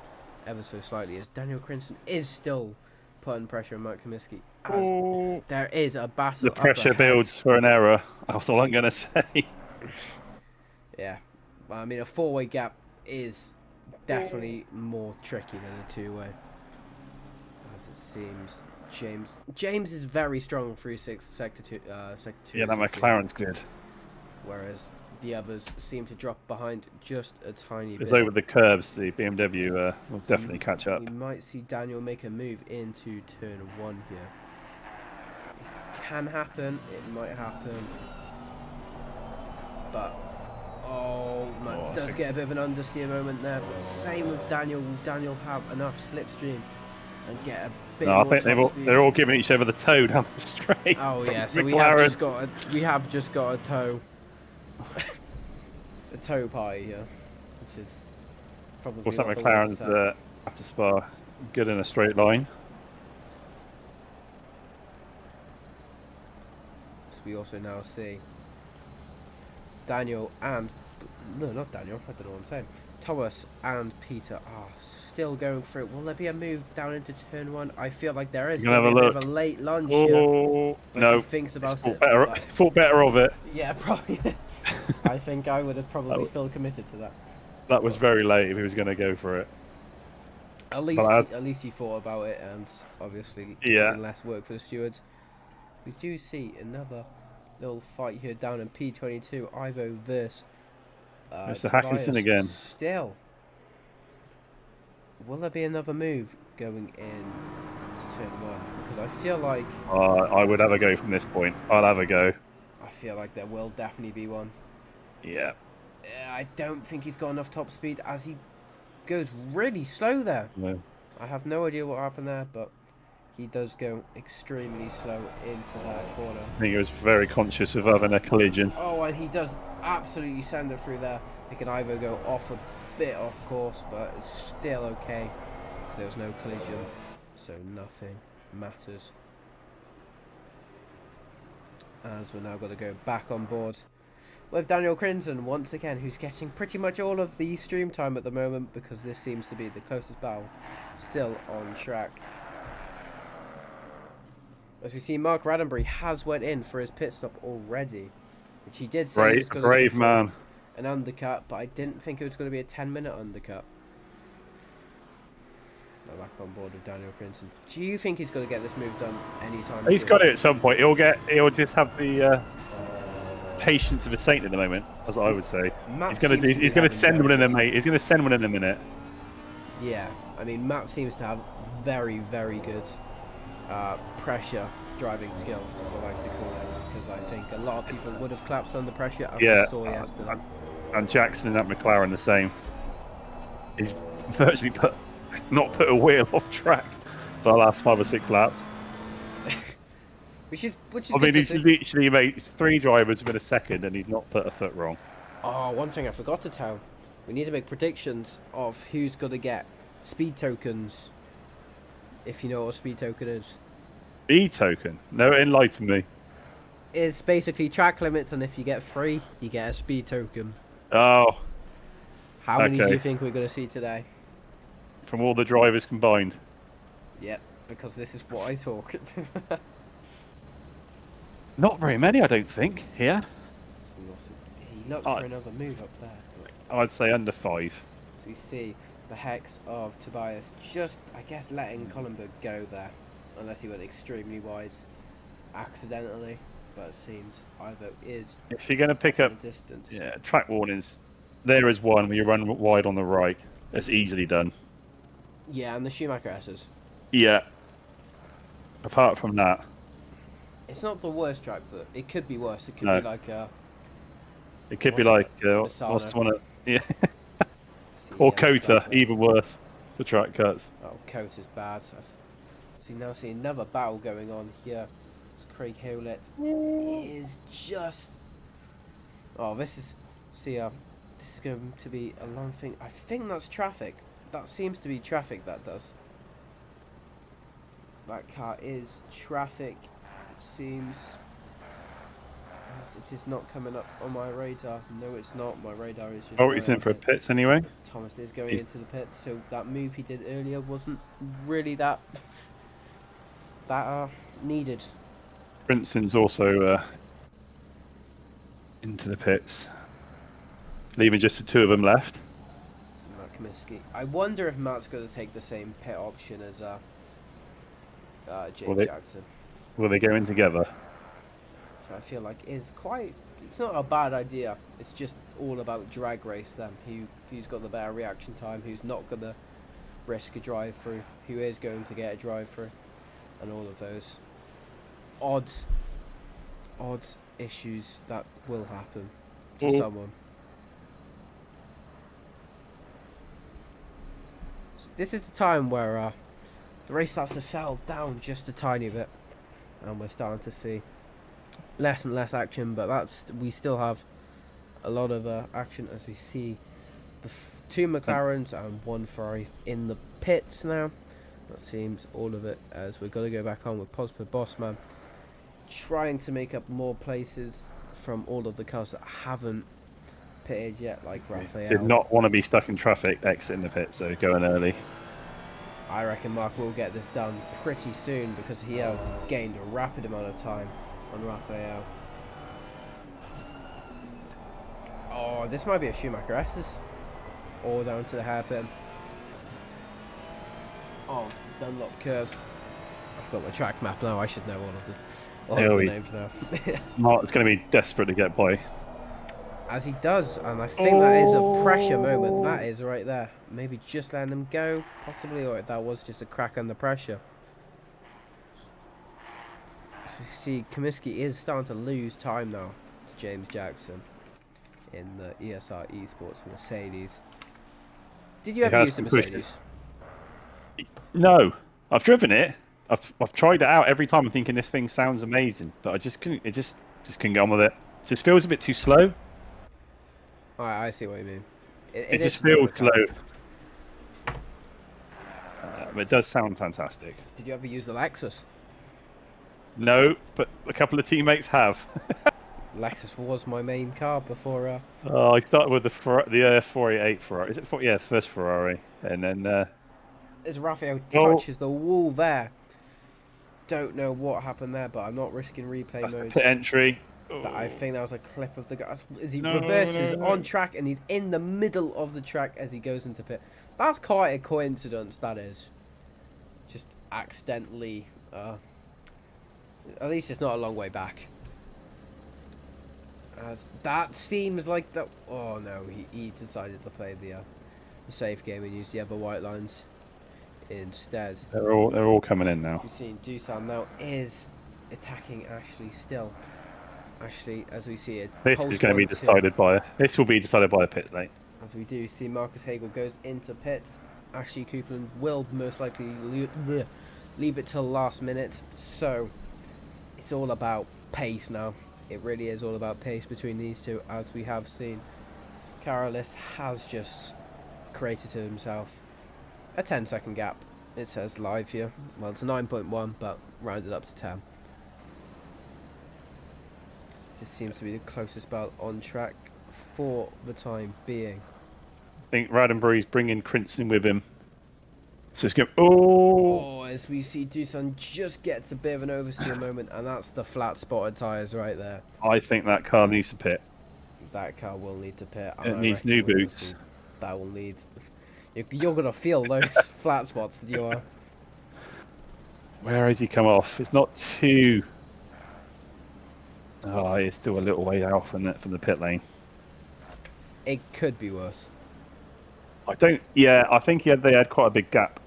ever so slightly as Daniel Crinton is still putting pressure on Mark Comiskey as Oh, there is a battle the pressure up ahead. builds for an error. That's all I'm going to say. Yeah, I mean a 4-way gap is definitely more tricky than a 2-way, as it seems. James is very strong through sector 2. Yeah, that McLaren's good. Whereas the others seem to drop behind just a tiny It's bit. over the curbs. The BMW will definitely catch up. You might see Daniel make a move into turn 1 here. It can happen. It might happen. But does get a bit of an understeer moment there. But same with Daniel. Will Daniel have enough slipstream and get a bit No, I more think top speed? they're all giving each other the toe down the straight. Oh yeah, so McLaren. we have just got a toe. A toe party here, which is probably What's that not the word to McLaren's say. that after Spa good in a straight line? So we also now see Daniel and no, not Daniel. I don't know what I'm saying. Thomas and Peter are still going through. Will there be a move down into turn 1? I feel like there is. You can Gonna have be a a bit of a late lunge here. Oh But no! he thinks about it. Thought better of it. Yeah, probably. I think I would have probably was- still committed to that. That was very late if he was going to go for it. At least, But at least he thought about it, and obviously Yeah. giving less work for the stewards. We do see another little fight here down in P22. Ivo versus Mr. Tobias. Hackinson again. Still, will there be another move going in to turn 1? Because I feel like I would have a go from this point. I'll have a go. I feel like there will definitely be one. Yeah. I don't think he's got enough top speed as he goes really slow there. No. I have no idea what happened there, but he does go extremely slow into that corner. I think he was very conscious of having a collision. Oh, and he does absolutely send it through there. It can either go off a bit off course, but it's still okay because there was no collision, so nothing matters. As we're now going to go back on board with Daniel Crinton once again, who's getting pretty much all of the stream time at the moment because this seems to be the closest battle still on track. As we see, Mark Raddenbury has went in for his pit stop already, which he did say he was going to Brave go for man. an undercut, but I didn't think it was going to be a 10-minute undercut. Now back on board with Daniel Crinton. Do you think he's going to get this move done anytime He's soon? got it at some point. He'll just have the patience of a saint at the moment, as I would say. Matt He's going seems to be send having one in a very mate. He's going to send one in a minute. Yeah, I mean, Matt seems to have very, very good pressure driving skills, as I like to call it, because I think a lot of people would have collapsed under pressure, as Yeah, I saw yesterday. And Jackson and that McLaren the same. He's virtually not put a wheel off track for the last 5 or 6 laps. Which is I good mean, to he's see. literally made 3 drivers within a second, and he's not put a foot wrong. Oh, one thing I forgot to tell. We need to make predictions of who's going to get speed tokens, if you know what a speed token is. E token? No, enlighten me. It's basically track limits, and if you get 3, you get a speed token. Oh, How many do Okay. you think we're going to see today? from all the drivers combined. Yep, because this is what I talk. Not very many, I don't think, here. He looked for another move up there. I'd say under 5. So we see the hex of Tobias just, I guess, letting Collenberg go there. Unless he went extremely wide accidentally. But it seems Ivo is If you're going to pick up the distance. track warnings, there is one where you run wide on the right. That's easily done. Yeah, and the Schumacher S's. Yeah. Apart from that, It's not the worst track, but it could be worse. It could No. be like it could be What's like Misano. what's the one? Yeah. see, Or yeah, Kota, exactly. even worse. The track cuts. Oh, Cota's bad. So now see another battle going on here. It's Craig Hewlett is just. Oh, this is. See, this is going to be a long thing. I think that's traffic. That seems to be traffic. That does. That car is traffic. It seems. It is not coming up on my radar. No, it's not. My radar is just... Oh, he's in for a pits anyway. Thomas is going into the pits, so that move he did earlier wasn't really that needed. Brinson's also into the pits, leaving just the two of them left. So Matt Comiskey. I wonder if Matt's going to take the same pit option as James Jackson. Will they go in together? So I feel like it's not a bad idea. It's just all about drag race then. Who's got the better reaction time, who's not going to risk a drive through, who is going to get a drive through, and all of those odds issues that will happen to someone. So this is the time where the race starts to settle down just a tiny bit, and we're starting to see less and less action, but we still have a lot of action as we see the two McLarens and one Ferrari in the pits now. That seems all of it, as we're going to go back on with Positive Bossman trying to make up more places from all of the cars that haven't pitted yet, like Raphael. Did not want to be stuck in traffic exiting the pit, so going early. I reckon Mark will get this done pretty soon because he has gained a rapid amount of time on Raphael. Oh, this might be a Schumacher S's. All down to the hairpin. Oh, Dunlop curve. I've got my track map now. I should know all of the names now. Mark's going to be desperate to get by. As he does, and I think that is a pressure moment. That is right there. Maybe just letting them go, possibly, or that was just a crack under pressure. So you see, Comiskey is starting to lose time now to James Jackson in the ESR Esports Mercedes. Did you ever use the Mercedes? No, I've driven it. I've tried it out every time. I'm thinking this thing sounds amazing, but I just couldn't. It just couldn't get on with it. Just feels a bit too slow. I see what you mean. It just feels slow. But it does sound fantastic. Did you ever use the Lexus? No, but a couple of teammates have. Lexus was my main car before. I started with the 488 Ferrari. Is it? Yeah, first Ferrari, and then. As Raphael touches the wall there. Don't know what happened there, but I'm not risking replay modes. Pit entry. I think that was a clip of the guy as he reverses on track, and he's in the middle of the track as he goes into pit. That's quite a coincidence, that is. Just accidentally. At least it's not a long way back. As that seems like that. Oh no, he decided to play the safe game and use the other white lines instead. They're all coming in now. We've seen Dusan now is attacking Ashley still. Ashley, as we see it, this is going to be decided by. This will be decided by a pit lane. As we do see, Marcus Hagel goes into pits. Ashley Copeland will most likely leave it till last minute. So it's all about pace now. It really is all about pace between these two, as we have seen. Carolis has just created to himself a 10-second gap. It says live here. Well, it's 9.1, but rounded up to 10. This seems to be the closest belt on track for the time being. I think Roddenberry's bringing Crinson with him. So it's going. Oh, as we see Dusan just gets a bit of an oversteer moment, and that's the flat spotted tyres right there. I think that car needs to pit. That car will need to pit. It needs new boots. That will need. You're gonna feel those flat spots that you are. Where has he come off? It's not too. Oh, it's still a little way out from the pit lane. It could be worse. I don't. Yeah, I think they had quite a big gap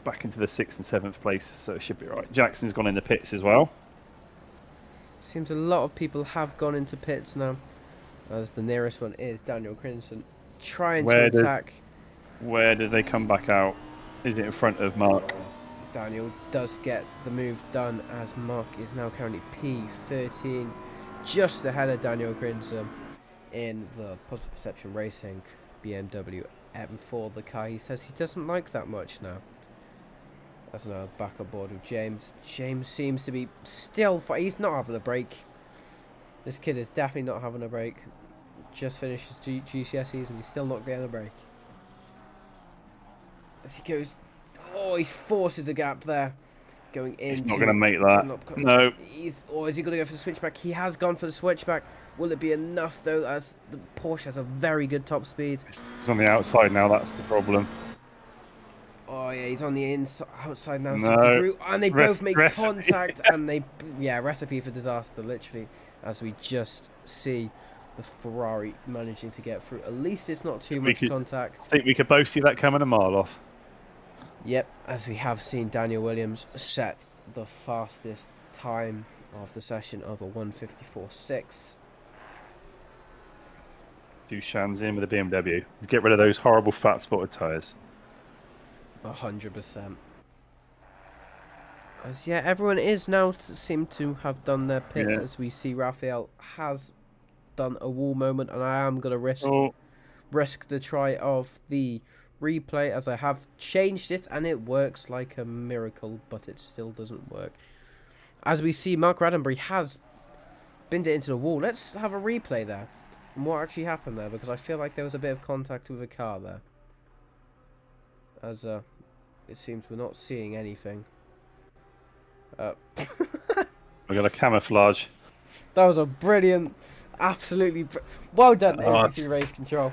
back into the 6th and 7th place, so it should be right. Jackson's gone in the pits as well. Seems a lot of people have gone into pits now, as the nearest one is Daniel Crinson trying to attack. Where did they come back out? Is it in front of Mark? Daniel does get the move done, as Mark is now currently P13, just ahead of Daniel Crinson in the Positive Perception Racing BMW M4, the car he says he doesn't like that much now. That's now back aboard with James. James seems to be still he's not having a break. This kid is definitely not having a break. Just finished his GCSEs and he's still not getting a break. As he goes, oh, he forces a gap there, going into. He's not going to make that. No. Or is he going to go for the switchback? He has gone for the switchback. Will it be enough though? As the Porsche has a very good top speed. He's on the outside now. That's the problem. Oh yeah, he's on the outside now. No. And they both make contact, and recipe for disaster, literally, as we just see the Ferrari managing to get through. At least it's not too much contact. I think we could both see that coming a mile off. Yep, as we have seen Daniel Williams set the fastest time of the session of a 1:54.6. Dushan's in with a BMW. Get rid of those horrible fat spotted tyres. 100%. As everyone is now seem to have done their pits. As we see, Raphael has done a wall moment, and I am gonna risk the try of the replay, as I have changed it and it works like a miracle, but it still doesn't work. As we see, Mark Raddenberry has binned it into the wall. Let's have a replay there and what actually happened there, because I feel like there was a bit of contact with a car there. As it seems we're not seeing anything. We got a camouflage. That was a brilliant, absolutely well done, ACC Race Control.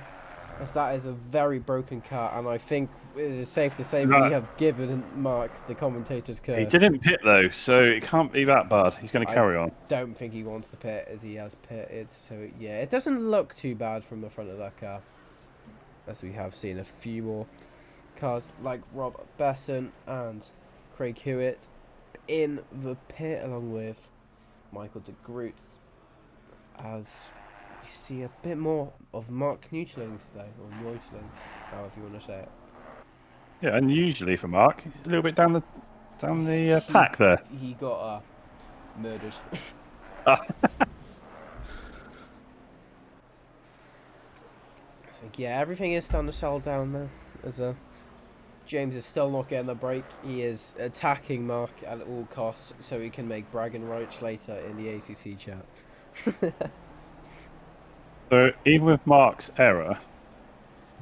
As that is a very broken car, and I think it is safe to say we have given Mark the commentator's curse. He didn't pit though, so it can't be that bad. He's going to carry on. Don't think he wants to pit, as he has pitted. So yeah, it doesn't look too bad from the front of that car, as we have seen a few more cars like Rob Besson and Craig Hewitt in the pit, along with Michael de Groot, as we see a bit more of Mark Neutlings today, or Neutlings, however you want to say it. Yeah, unusually for Mark, a little bit down the pack there. He got murdered. So yeah, everything is starting to settle down there. As James is still not getting the break. He is attacking Mark at all costs, so he can make bragging rights later in the ACC chat. So even with Mark's error,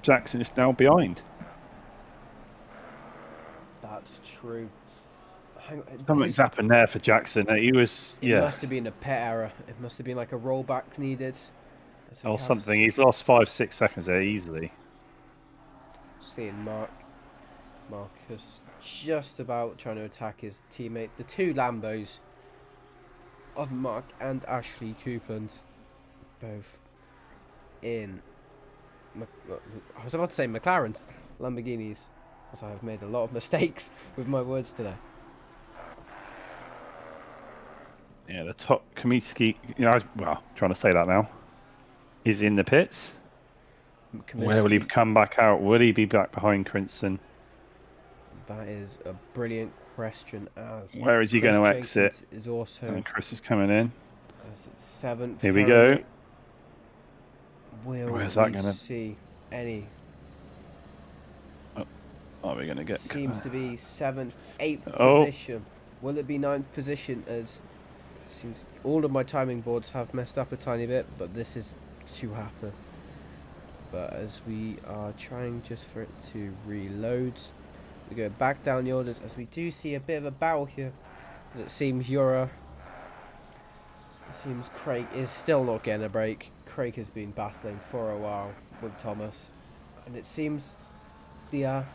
Jackson is now behind. That's true. Hang on, Something's happened there for Jackson. He was, It must have been a pit error. It must have been like a rollback needed. Or something. He's lost 5-6 seconds there easily. Seeing Marcus just about trying to attack his teammate. The two Lambos of Mark and Ashley Coupland, both in, I was about to say McLarens, Lamborghinis, as I have made a lot of mistakes with my words today. Yeah, the top Kaminsky, trying to say that now, is in the pits. Where will he come back out? Will he be back behind Crinson? That is a brilliant question. As where is he going to exit? Is also, and Chris is coming in. As it's 7th. Here we go. Where's that going to see any? Are we going to get? Seems to be 7th, 8th position. Will it be 9th position? As seems all of my timing boards have messed up a tiny bit, but this is to happen. But as we are trying just for it to reload, we go back down the orders, as we do see a bit of a battle here. As it seems Craig is still not getting a break. Craig has been battling for a while with Thomas, and it seems the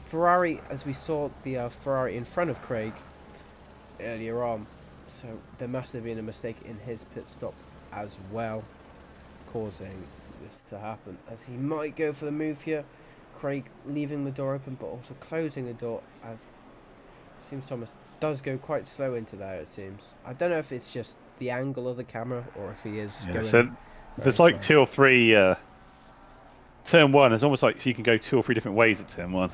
Ferrari, as we saw the Ferrari in front of Craig earlier on, so there must have been a mistake in his pit stop as well, causing this to happen, as he might go for the move here. Craig leaving the door open but also closing the door, as it seems Thomas does go quite slow into there. It seems, I don't know if it's just the angle of the camera or if he is going so there's like 2 or 3 turn 1 is almost like you can go 2 or 3 different ways at turn 1.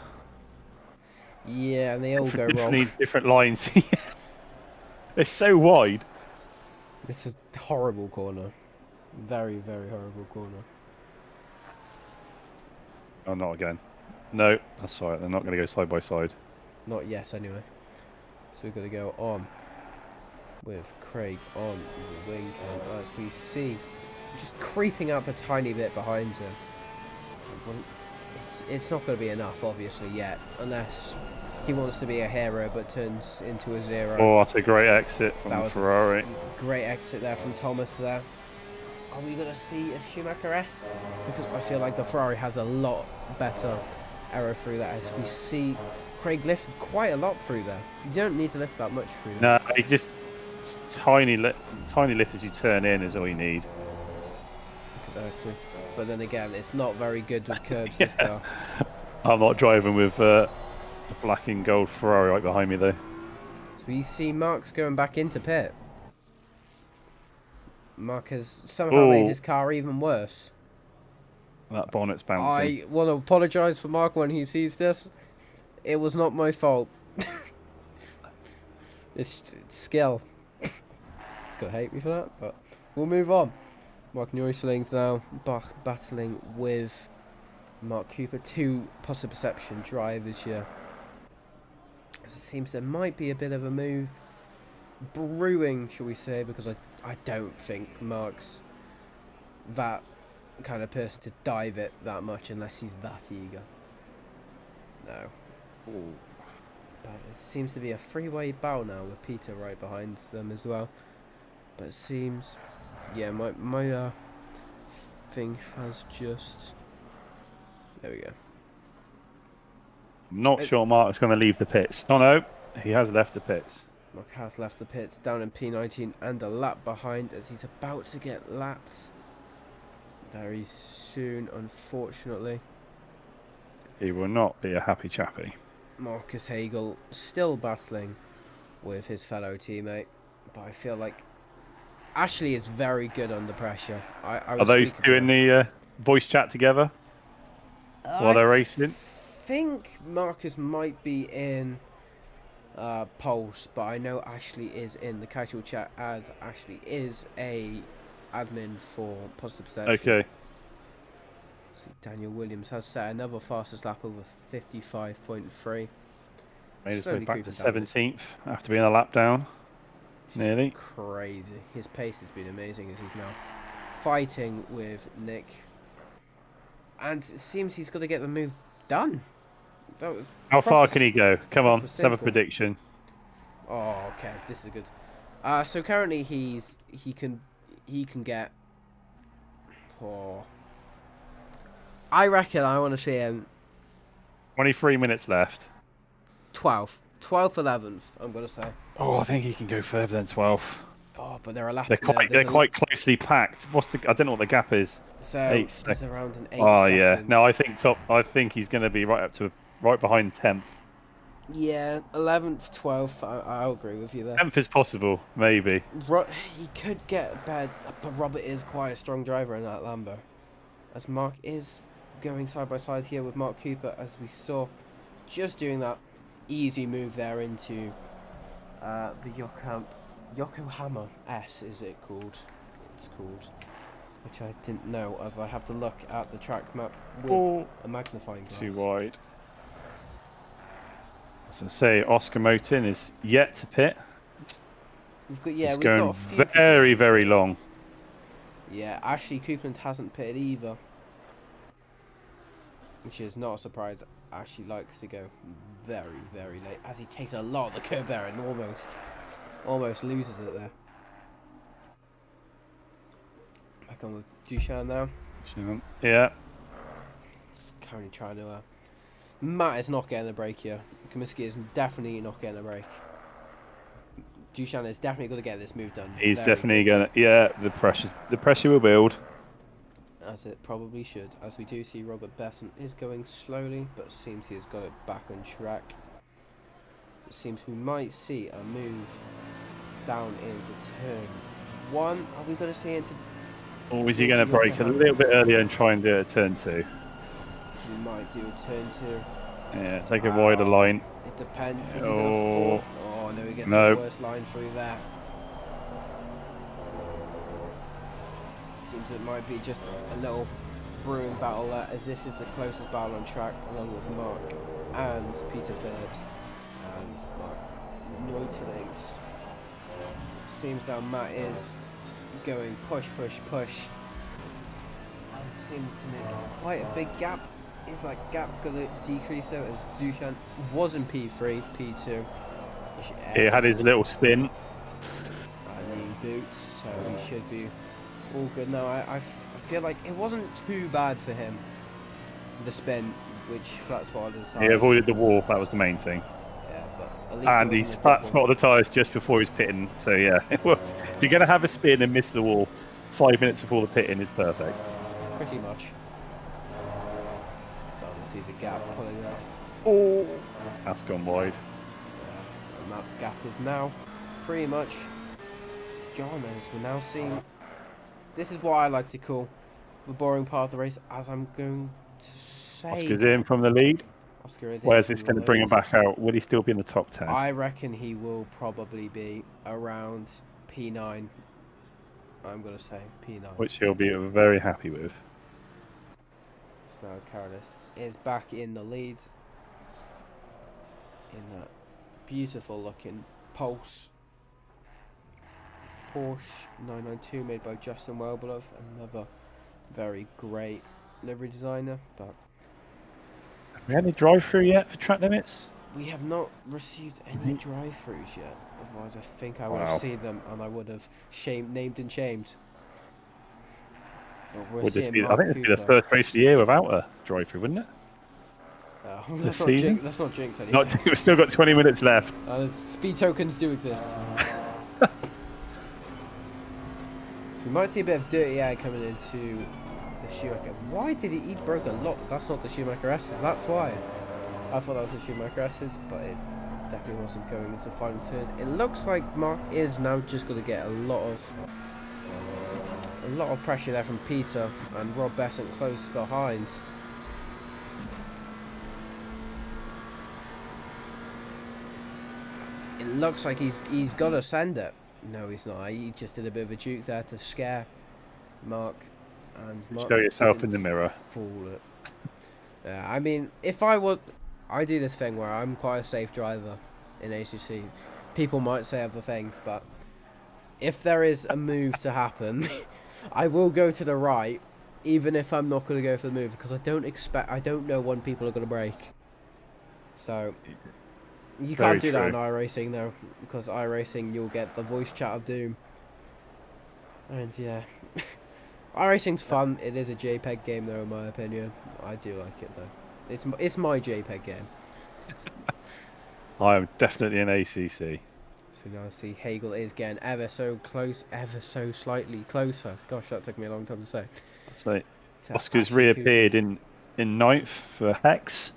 Yeah, and they all go wrong. Different lines. They're so wide. It's a horrible corner. Very, very horrible corner. Oh, not again. No, that's all right. They're not going to go side by side. Not yet, anyway. So we've got to go on. with Craig on the wing, and as we see, just creeping up a tiny bit behind him. It's not going to be enough, obviously, yet, unless he wants to be a hero but turns into a zero. Oh, that's a great exit from That the was Ferrari. Great exit there from Thomas there. Are we going to see a Schumacher S? Because I feel like the Ferrari has a lot better aero through that, as we see Craig lifted quite a lot through there. You don't need to lift that much through there. No, he just tiny lift as you turn in is all you need. Exactly. But then again, it's not very good with curbs, this car. I'm not driving with a black and gold Ferrari right behind me, though. So we see Mark's going back into pit. Mark has somehow made his car even worse. That bonnet's bouncing. I want to apologise for Mark when he sees this. It was not my fault. It's skill. He's going to hate me for that, but we'll move on. Mark Neusling's now battling with Mark Cooper. Two possible perception drivers here. As it seems there might be a bit of a move brewing, shall we say, because I don't think Mark's that kind of person to dive it that much unless he's that eager. No. Ooh. But it seems to be a three-way battle now with Peter right behind them as well. But it seems, yeah, my thing has just, there we go. I'm not sure Mark's going to leave the pits. Oh no, he has left the pits. Mark has left the pits down in P19 and a lap behind as he's about to get lapped very soon, unfortunately. He will not be a happy chappy. Marcus Hagel still battling with his fellow teammate, but I feel like Ashley is very good under pressure. Are those two in the voice chat together while they're racing? I think Marcus might be in Pulse, but I know Ashley is in the casual chat, as Ashley is a admin for Positive Perception. Okay. See, Daniel Williams has set another fastest lap over 55.3. Made his way Slowly back to creeping down. 17th after being a lap down. Just Nearly. crazy. His pace has been amazing as he's now fighting with Nick. And it seems he's got to get the move done. That was How far proper can he go? Come on, proper let's have a simple. prediction. Oh, okay. This is good. So currently he can get. Oh, I reckon I want to see him 23 minutes left. 12th, 11th. I'm gonna say. Oh, I think he can go further than 12. Oh, but they're a lap. They're quite closely packed. I don't know what the gap is. So 8 there's around an 8. Oh yeah. seconds. No, I think he's going to be right behind 10th. Yeah, 11th, 12th. I'll agree with you there. 10th is possible, maybe. He could get bad, but Robert is quite a strong driver in that Lambo. As Mark is going side by side here with Mark Cooper, as we saw, just doing that easy move there into the Yokohama S, is it called? It's called, which I didn't know, as I have to look at the track map with a magnifying glass. Too wide. As I say, Oscar Motin is yet to pit. We've It's got going a few very, very long. Yeah, Ashley Coupland hasn't pitted either, which is not a surprise. Ashley likes to go very, very late, as he takes a lot of the curb there and almost loses it there. Back on with Duchan now. Yeah. Just currently trying to. Matt is not getting a break here. Comiskey is definitely not getting a break. Duchan is definitely going to get this move done. He's very definitely quickly, going to. Yeah, the pressure will build. as it probably should. As we do see, Robert Besson is going slowly, but seems he has got it back on track. It seems we might see a move down into turn 1. Are we going to see into? Or is he going to break a little bit earlier and try and do a turn 2? We might do a turn 2. Yeah, take a wider line. It depends. Is he going to fall? Oh no, he gets No. the worst line through there. Seems it might be just a little brewing battle there, as this is the closest battle on track, along with Mark and Peter Phillips and Mark Neutelings. seems now Matt is going push, push, push. And seemed to make quite a big gap. Is that gap going to decrease though as Dushan was in P3, P2? He had his little spin. New boots, so he should be all good now. I feel like it wasn't too bad for him, the spin, which flat spotted his tires. He avoided the wall, that was the main thing. Yeah, but at least And he flat spotted the tyres just before he was pitting, so yeah, it worked. If you're going to have a spin and miss the wall 5 minutes before the pitting is perfect. Pretty much. Starting to see the gap pulling out. Oh, that's gone wide. Yeah, and that gap is now pretty much gone, as we're now seeing. This is what I like to call the boring part of the race, as I'm going to say. Oscar's in from the lead. Oscar is Where's in this from going the to bring him lead. back out? Will he still be in the top 10? I reckon he will probably be around P9. I'm going to say P9. Which he'll be very happy with. So Carolus is back in the lead in that beautiful looking Pulse Porsche 992 made by Justin Welbelow, another very great livery designer. But Have we had any drive-through yet for track limits? we have not received any drive-throughs yet. Otherwise, I think I would Wow. have seen them and I would have named and shamed. But we're Would this seeing be, I Mark think this would be the Cooper. first race of the year without a drive-through, wouldn't it? Let's not season? let's not jinx anything. Not, we've still got 20 minutes left. Speed tokens do exist. So we might see a bit of dirty air coming into the Schumacher. Why did he broke a lot? That's not the Schumacher S's, that's why. I thought that was the Schumacher S's, but it definitely wasn't going into the final turn. It looks like Mark is now just going to get a lot of pressure there from Peter, and Rob Besant close behind. It looks like he's got to send it. No, he's not. He just did a bit of a juke there to scare Mark. And Mark Show yourself in didn't the mirror. Fool it. Yeah, I mean, if I would, I do this thing where I'm quite a safe driver in ACC. People might say other things, but if there is a move to happen, I will go to the right, even if I'm not going to go for the move, because I don't know when people are going to brake. So you Very can't do that in true. iRacing though, because iRacing you'll get the voice chat of doom. And yeah, iRacing's fun. It is a JPEG game though, in my opinion. I do like it though. It's my JPEG game. I am definitely an ACC. So now see Hagel is getting ever so close, ever so slightly closer. Gosh, that took me a long time to say. So To Oscar's Ashley reappeared Cooper's. in ninth for Hex,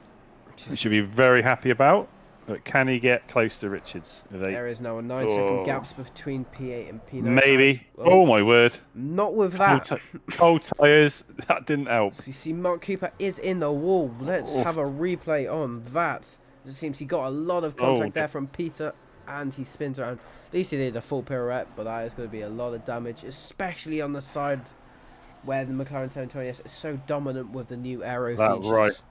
which should be very happy about. But can he get close to Richards? With There eight? is now a 9-second Oh. gap between P8 and P9. Maybe. Oh, Oh my word. not with that. Cold tyres. That didn't help. So you see Mark Cooper is in the wall. Let's Oof. have a replay on that. It seems he got a lot of contact Oh, there from Peter, and he spins around. At least he did a full pirouette, but that is going to be a lot of damage, especially on the side where the McLaren 720S is so dominant with the new aero That features. right.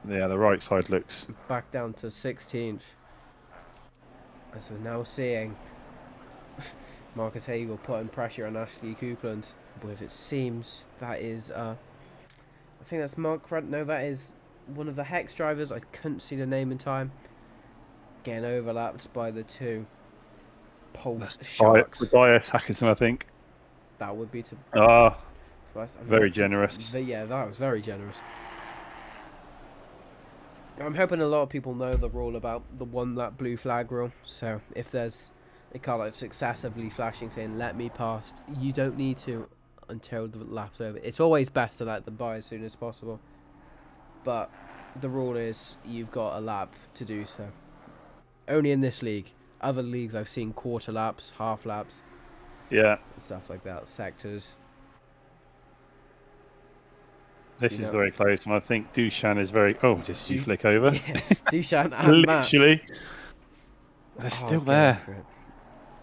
Yeah, the right side looks. Back down to 16th. As we're now seeing Marcus Hagel putting pressure on Ashley Coupland with, it seems, that is, I think that's Mark Rudd. No, that is one of the Hex drivers. I couldn't see the name in time. Getting overlapped by the two Pulse Sharks. Tobias Hackerson, I think. That would be to. Ah, Tobias. And very that's- generous. Yeah, that was very generous. I'm hoping a lot of people know the rule about the one lap blue flag rule. So if there's a car that's excessively flashing saying "let me pass," you don't need to until the lap's over. It's always best to let them by as soon as possible. But the rule is you've got a lap to do so. Only in this league. Other leagues I've seen quarter laps, half laps, Yeah, and stuff like that. Sectors. this You is know- very close, and I think Dushan is very. Oh, just you Du- flick over. Yeah, Dushan and Matt. Literally, they're Oh, still go there. for it.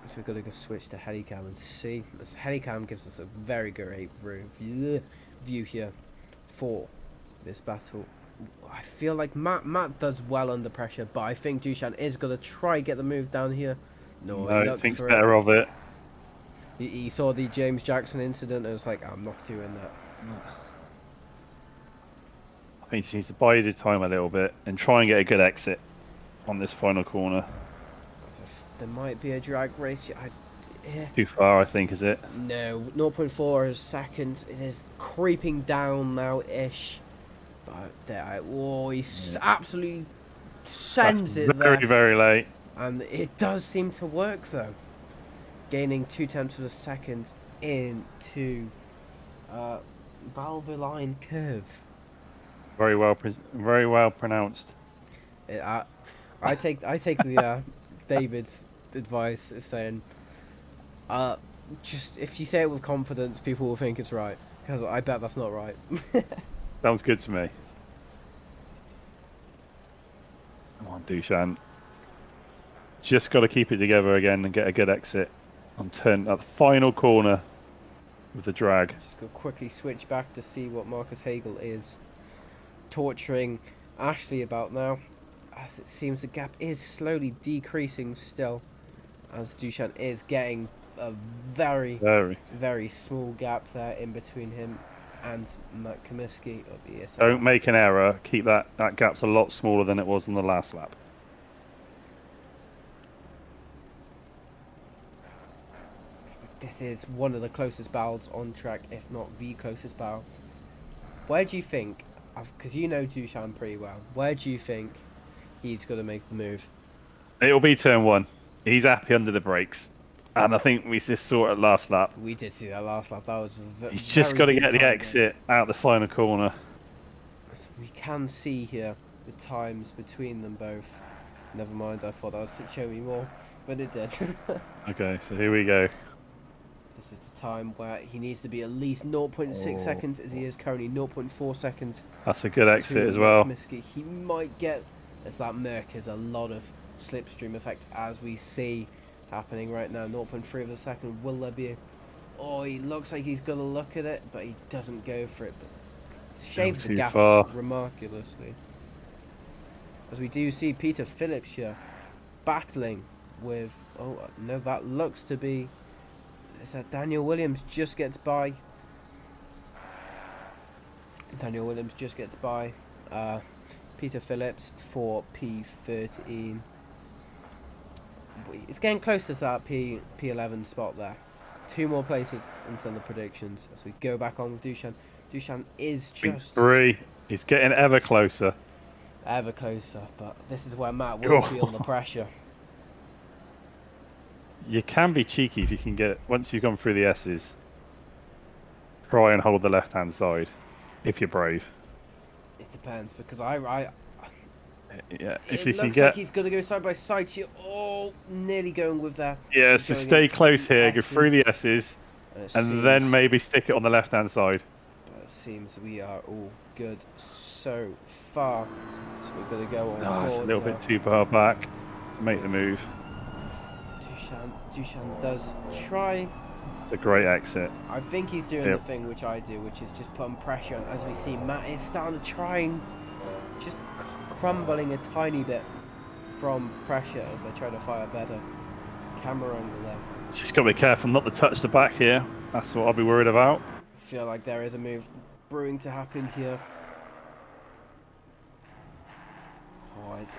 So we've got to go switch to Helicam and see. This Helicam gives us a very great view here for this battle. I feel like Matt does well under pressure, but I think Dushan is going to try get the move down here. No, No, he he looked thinks for better it. of it. He saw the James Jackson incident and was like, I'm not doing that. I think he needs to bide his time a little bit and try and get a good exit on this final corner. So there might be a drag race. Too far, I think, is it? No, 0.4 is second. It is creeping down now-ish. But there, whoa, he absolutely sends That's it very, there. very late. And it does seem to work, though. Gaining 0.2 of a second into Valvoline curve. Very well pronounced. I take the David's advice as saying, just if you say it with confidence, people will think it's right. Because I bet that's not right. Sounds good to me. Come on, Dushan. Just got to keep it together again and get a good exit on turn at the final corner with the drag. Just go quickly switch back to see what Marcus Hagel is torturing Ashley about now. As it seems the gap is slowly decreasing still. As Dushan is getting a very small gap there in between him and Matt Comiskey of the ESL. Don't make an error. Keep that gap's a lot smaller than it was on the last lap. This is one of the closest battles on track, if not the closest battle. Where do you think, because you know Dushan pretty well, where do you think he's going to make the move? It'll be turn 1. He's happy under the brakes. And I think we just saw it last lap. We did see that last lap. That was He's just got to get the exit out the final corner. So we can see here the times between them both. Never mind, I thought that was to show me more, but it did. Okay, so here we go. This is the time where he needs to be at least 0.6 seconds, as he is currently 0.4 seconds. That's a good exit as well. Comiskey. He might get, as that Merc is a lot of slipstream effect, as we see happening right now. 0.3 of a second. Will there be a... he looks like he's going to look at it, but he doesn't go for it. But shaves the gaps remarkulously. As we do see Peter Phillips here battling with... no, that looks to be... Is that Daniel Williams just gets by? Daniel Williams just gets by. Peter Phillips for P13. It's getting close to that P11 spot there. 2 more places until the predictions as we go back on with Dushan. Dushan is just... P3. He's getting ever closer. Ever closer, but this is where Matt will feel the pressure. You can be cheeky if you can get, once you've gone through the S's, try and hold the left-hand side, if you're brave. It depends, because yeah, if it you can looks get... like he's going to go side by side here. Nearly going with that. Yeah, so stay close here, go through the S's, and then maybe stick it on the left-hand side. But it seems we are all good so far. So we're going to go on board. It's a little bit too far back to make the move. Dushan does try. It's a great exit. I think he's doing the thing which I do, which is just putting pressure on. As we see, Matt is starting to try and just crumbling a tiny bit from pressure as I try to fire better camera angle there. Just got to be careful not to touch the back here. That's what I'll be worried about. I feel like there is a move brewing to happen here.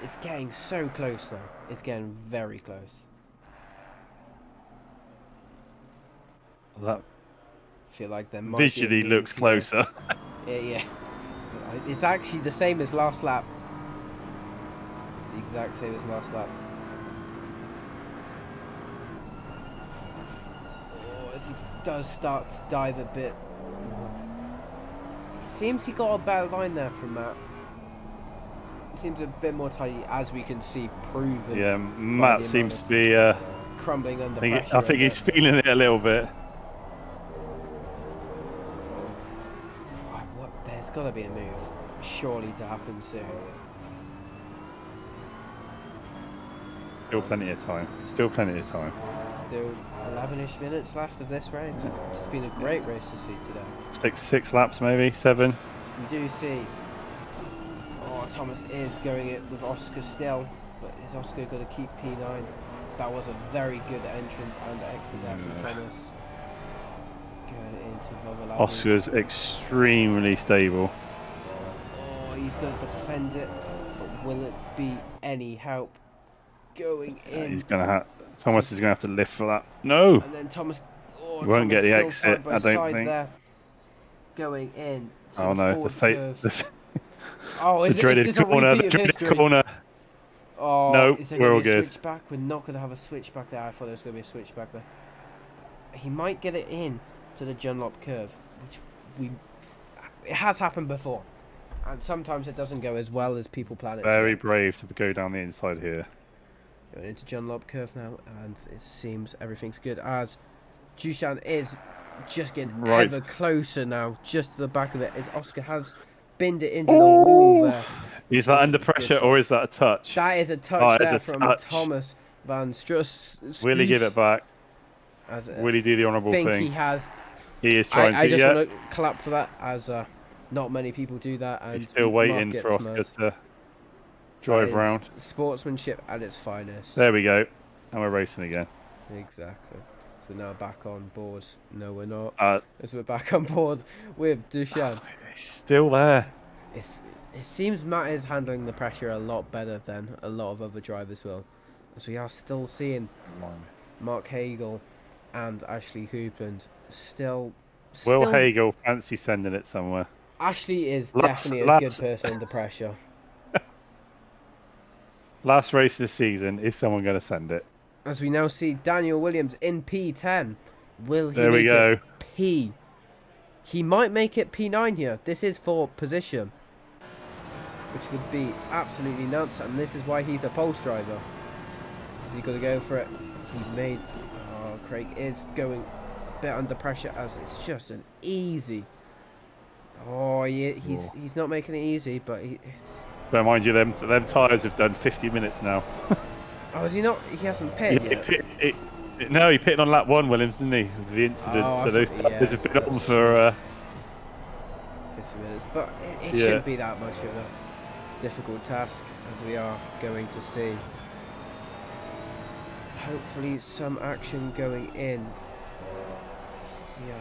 It's getting so close though. It's getting very close. That I feel like there might visually looks closer. Yeah. It's actually the same as last lap. The exact same as last lap. As he does start to dive a bit. It seems he got a better line there from Matt. It seems a bit more tidy, as we can see, proven. Yeah, Matt seems to be crumbling under pressure. I think he's feeling it a little bit. There's got to be a move, surely, to happen soon. Still plenty of time. Still plenty of time. Still 11-ish minutes left of this race. It's just been a great race to see today. 6 laps, maybe 7. So we do see. Thomas is going it with Oscar still, but is Oscar going to keep P9? That was a very good entrance and exit there from Thomas. Going into Vovolavo. Oscar's extremely stable. Oh, he's going to defend it, but will it be any help? Going in. He's gonna have. Thomas is gonna have to lift for that. No. And then Thomas. Oh, He won't Thomas get the still exit, side by I don't side think. There. Going in. To Oh the no, forward the fate. curve. Oh, is The dreaded this a corner. repeat The of dreaded history? corner. Oh, No, is there we're going all to be a good. switchback? We're not going to have a switchback there. I thought there was going to be a switchback there. He might get it in to the Dunlop curve, which it has happened before. And sometimes it doesn't go as well as people plan it. Very brave to go down the inside here. Going into Dunlop curve now, and it seems everything's good as Dushan is just getting ever closer now, just to the back of it, as Oscar has binned it into the wall there. Is that under pressure or is that a touch? That is a touch there from touch. Thomas Van Struss. Will he give it back? Will he do the honourable thing? thing? He has. He is trying to. I just want to clap for that, as not many people do that. And he's still waiting for Oscar to drive round. Sportsmanship at its finest. There we go. And we're racing again. Exactly. So we're now back on board. No, we're not. As we're back on board with Dushan. He's still there. It seems Matt is handling the pressure a lot better than a lot of other drivers will. As we are still seeing Mark Hagel and Ashley Coupland still. Will Hagel fancy sending it somewhere? Ashley is definitely a good person under pressure. Last race this season, is someone going to send it? As we now see Daniel Williams in P10. Will he make it P? He might make it P9 here. This is for position, which would be absolutely nuts, and this is why he's a pulse driver. Is he going to go for it? He made... Oh, Craig is going a bit under pressure, as it's just an easy... Oh, yeah, he's not making it easy, but it's... But mind you, them tyres have done 50 minutes now. Oh, is he not? He hasn't pitted yet. No, he pitted on lap 1, Williams, didn't he? With the incident. Oh, so those tyres have been on for 50 minutes. But it shouldn't be that much of a difficult task, as we are going to see. Hopefully some action going in. Yeah.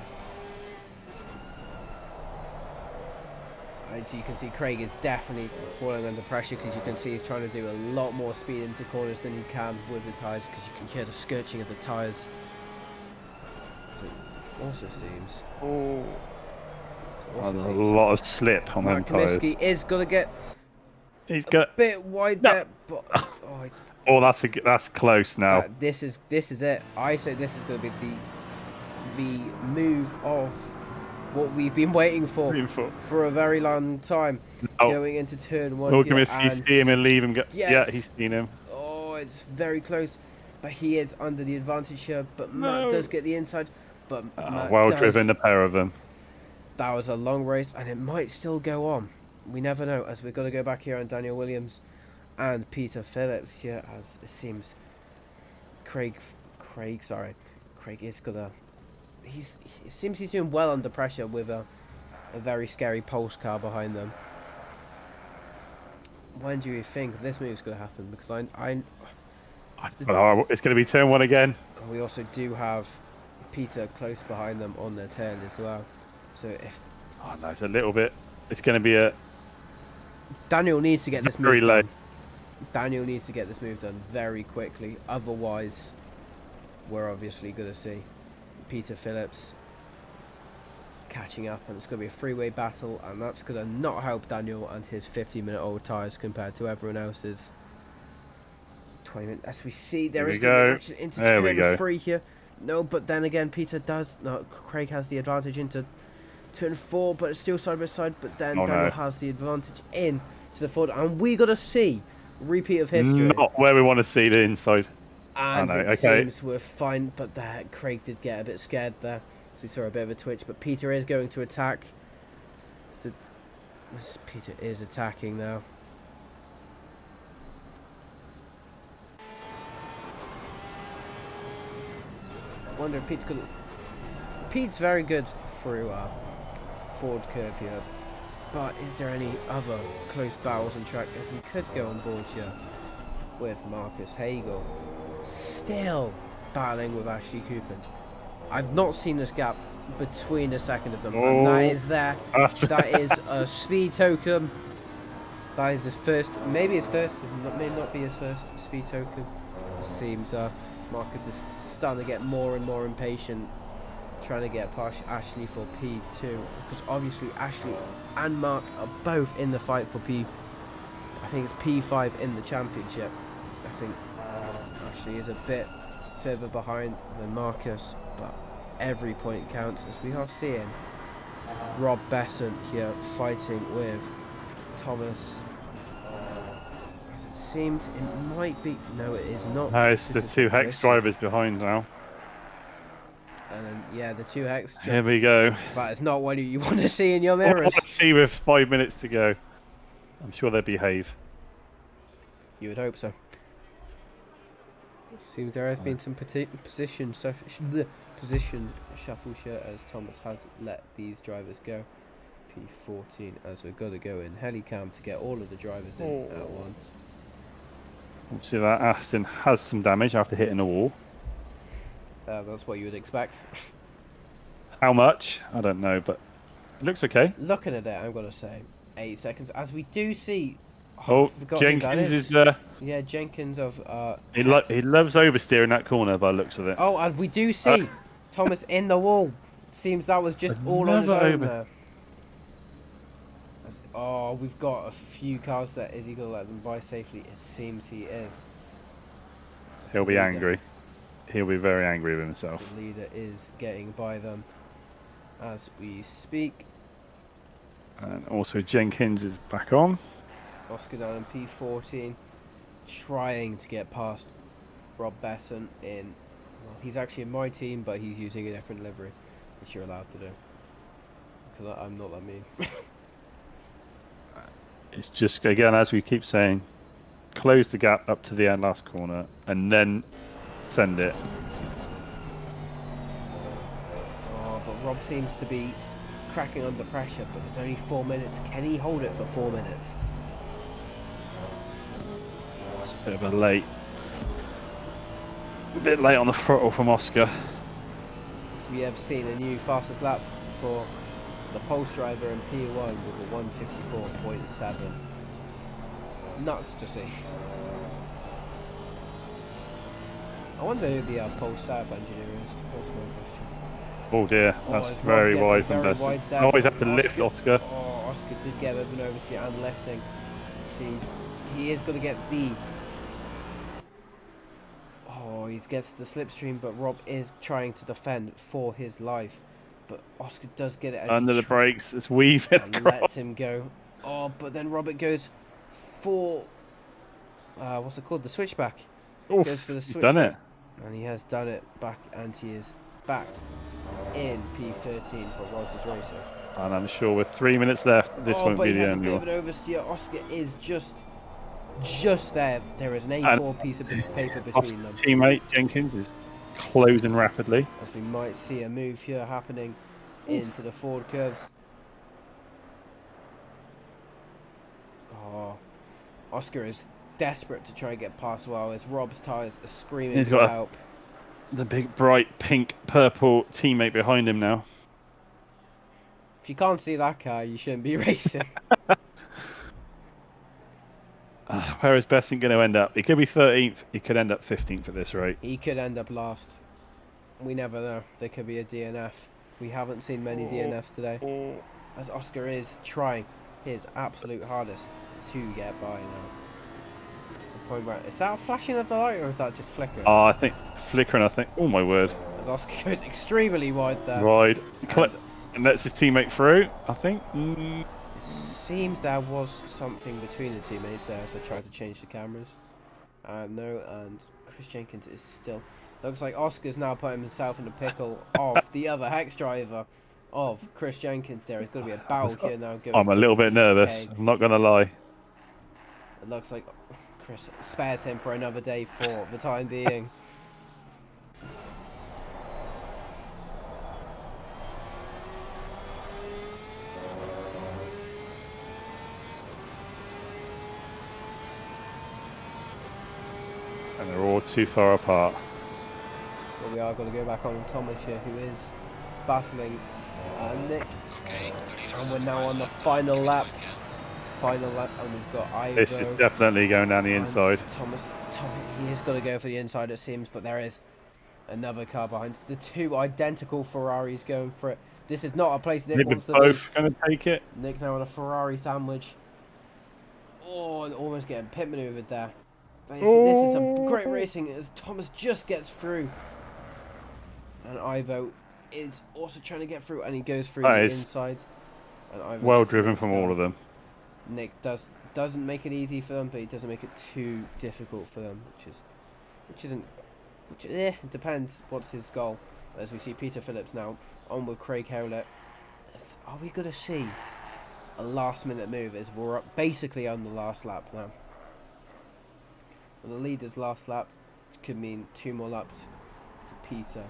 As you can see, Craig is definitely falling under pressure, because you can see he's trying to do a lot more speed into corners than he can with the tyres, because you can hear the skirting of the tyres. As it also seems. Oh. A lot of slip on them tyres. Comiskey is going to get a bit wide there, but that's close now. This is it. I say this is going to be the move of what we've been waiting for a very long time. Going into turn 1. Will Comiskey see him and leave him go? Yes. Yeah, he's seen him. Oh, it's very close, but he is under the advantage here. But Matt does get the inside. But well driven, the pair of them. That was a long race, and it might still go on. We never know, as we've got to go back here on Daniel Williams and Peter Phillips here, as it seems Craig is gonna... It seems he's doing well under pressure with a very scary Pulse car behind them. When do you think this move's going to happen? Because it's going to be turn 1 again. We also do have Peter close behind them on their tail as well. So if... Oh no, it's a little bit... It's going to be a... Daniel needs to get this move very low. done. Daniel needs to get this move done very quickly. Otherwise, we're obviously going to see Peter Phillips catching up, and it's going to be a three-way battle, and that's going to not help Daniel and his 50-minute-old tyres compared to everyone else's 20 minutes. As we see, there is going to be action into turn 3 here. No, but then again, Craig has the advantage into turn 4, but it's still side by side. But then Daniel has the advantage in to the forward, and we got to see repeat of history. Not where we want to see the inside. And it seems we're fine, but Craig did get a bit scared there. So we saw a bit of a twitch, but Peter is going to attack. So Peter is attacking now. I wonder if Pete's gonna... Pete's very good through forward curve here, but is there any other close battles on track, as we could go on board here with Marcus Hagel still battling with Ashley Cooper. I've not seen this gap between the second of them, and that is there. That is a speed token. That is his first, maybe his first, it may not be his first speed token. It seems Marcus is starting to get more and more impatient, trying to get past Ashley for P2, because obviously Ashley and Mark are both in the fight for I think it's P5 in the championship. I think Ashley is a bit further behind than Marcus, but every point counts, as we are seeing Rob Besant here fighting with Thomas. As it seems it might be, no it is not. No, it's the two Hex drivers behind now. And then, yeah, the two Hex. Here we go. That is not what you want to see in your What I mirrors. want to see with 5 minutes to go. I'm sure they'll behave. You would hope so. Seems there has been some position shuffle here, as Thomas has let these drivers go. P14, as we've got to go in helicam to get all of the drivers in at once. Obviously that Aston has some damage after hitting a wall. That's what you would expect. How much? I don't know, but it looks okay. Looking at it, I'm going to say 8 seconds, as we do see... Oh, Jenkins is... yeah, Jenkins of... he loves oversteering that corner by the looks of it. Oh, and we do see Thomas in the wall. Seems that was just all on his own there. Oh, we've got a few cars there. Is he going to let them by safely? It seems he is. He'll be angry. He'll be very angry with himself. The leader is getting by them as we speak. And also Jenkins is back on. Oscar down in P14, trying to get past Rob Besant in... Well, he's actually in my team, but he's using a different livery, which you're allowed to do. Because I'm not that mean. It's just, again, as we keep saying, close the gap up to the end last corner and then send it. Oh, but Rob seems to be cracking under pressure, but there's only 4 minutes. Can he hold it for 4 minutes? It's a bit of a bit late on the throttle from Oscar. So we have seen a new fastest lap for the Pulse driver in P1 with a 154.7. Nuts to see. I wonder who the Pulse startup engineer is. That's my question. Oh dear, that's very wide from Besant. Always have to lift Oscar. Oh, Oscar did get a bit of an oversteer and lifting. Seems he is going to get the... Oh, he gets the slipstream, but Rob is trying to defend for his life. But Oscar does get it as under the brakes. It's weaving across. Lets him go. Oh, but then Robert goes for... what's it called? The switchback. Oof, goes for the he's switchback. done it. And he has done it back, and he is back in P13 for Ross's Racing. And I'm sure with 3 minutes left, this won't be the end. But he has a bit of an oversteer. Oscar is just there. There is an A4 piece of paper between them. Teammate Jenkins is closing rapidly. As we might see a move here happening into the forward curves. Oh, Oscar is desperate to try and get past well as Rob's tyres are screaming He's for got help. The big bright pink purple teammate behind him now. If you can't see that car, you shouldn't be racing. Where is Besant going to end up? He could be 13th. He could end up 15th at this rate. He could end up last. We never know. There could be a DNF. We haven't seen many DNFs today. As Oscar is trying his absolute hardest to get by now. The point where, is that a flashing of the light or is that just flickering? Oh, I think flickering, I think. Oh my word. As Oscar goes extremely wide there. Wide. And lets his teammate through, I think. It seems there was something between the teammates there as I tried to change the cameras. No, and Chris Jenkins is still... Looks like Oscar's now putting himself in the pickle of the other Hex driver of Chris Jenkins there. It's going to be a battle here now. I'm a little bit nervous, I'm not going to lie. It looks like Chris spares him for another day for the time being. And they're all too far apart. But we are going to go back on Thomas here, who is battling Nick. And we're now on the final lap. And we've got Ivo. This is definitely going down the inside. Thomas, he is going to go for the inside, it seems, but there is another car behind. The two identical Ferraris going for it. This is not a place Nick wants to be. Both going to take it. Nick now on a Ferrari sandwich. Oh, almost getting pit maneuvered there. This is some great racing as Thomas just gets through. And Ivo is also trying to get through, and he goes through the inside. And Ivo well driven from all of them. Nick doesn't make it easy for them, but he doesn't make it too difficult for them, it depends what's his goal. As we see Peter Phillips now on with Craig Howlett. Are we going to see a last minute move as we're up basically on the last lap now? Well, the leader's last lap could mean 2 more laps for Peter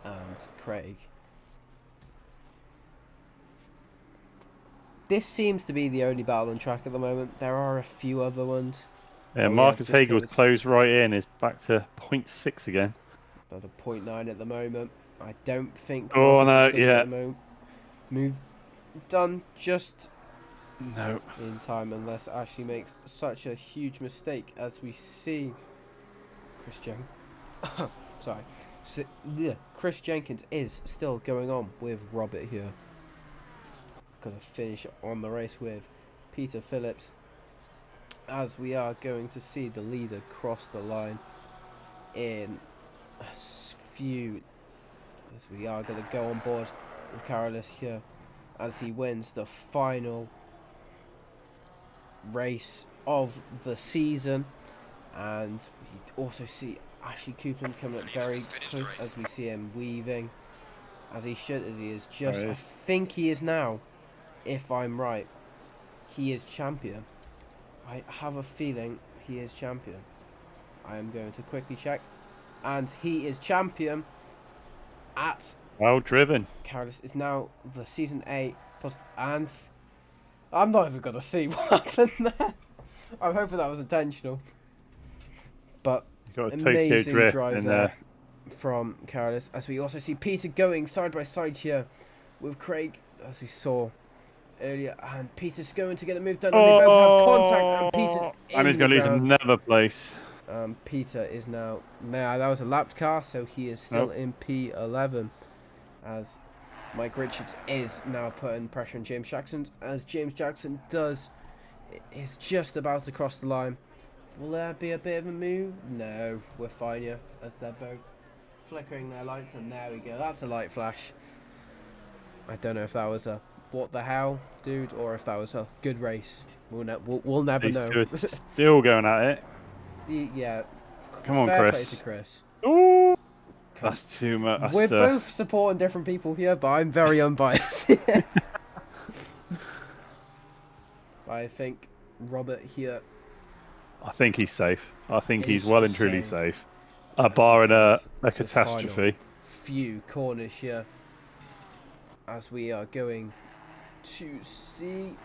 and Craig. This seems to be the only battle on track at the moment. There are a few other ones. Yeah, Marcus Hagel's closed right in. Is back to 0.6 again. About a 0.9 at the moment. I don't think. Oh no! Yeah. Move done just no in time, unless Ashley makes such a huge mistake, as we see Chris Jenkins. Chris Jenkins is still going on with Robert here. Going to finish on the race with Peter Phillips, as we are going to see the leader cross the line in a few, as we are going to go on board with Carolus here as he wins the final race of the season. And we also see Ashley Coupland coming up very close as we see him weaving, as he should, as he is just, I think he is now, if I'm right, he is champion. I have a feeling he is champion. I am going to quickly check. And he is champion at... Well driven. Carolus is now the season 8 plus, and I'm not even going to see what happened there. I'm hoping that was intentional. But amazing drive there from Carolus. As we also see Peter going side by side here with Craig, as we saw earlier, and Peter's going to get a move done, and they both have contact, and Peter's in and he's going to lose another place. Peter is now that was a lapped car, so he is still in P11, as Mike Richards is now putting pressure on James Jackson, as James Jackson is just about to cross the line. Will there be a bit of a move? No, we're fine here, as they're both flickering their lights, and there we go, that's a light flash. I don't know if that was a what the hell, dude, or if that was a good race. We'll never know. Still going at it. Yeah. Come on, fair Chris. Play to Chris. Ooh, that's too much. We're both supporting different people here, but I'm very unbiased. I think Robert here. I think he's safe. I think he's well and truly safe. Barring a catastrophe. Few corners here, as we are going to see.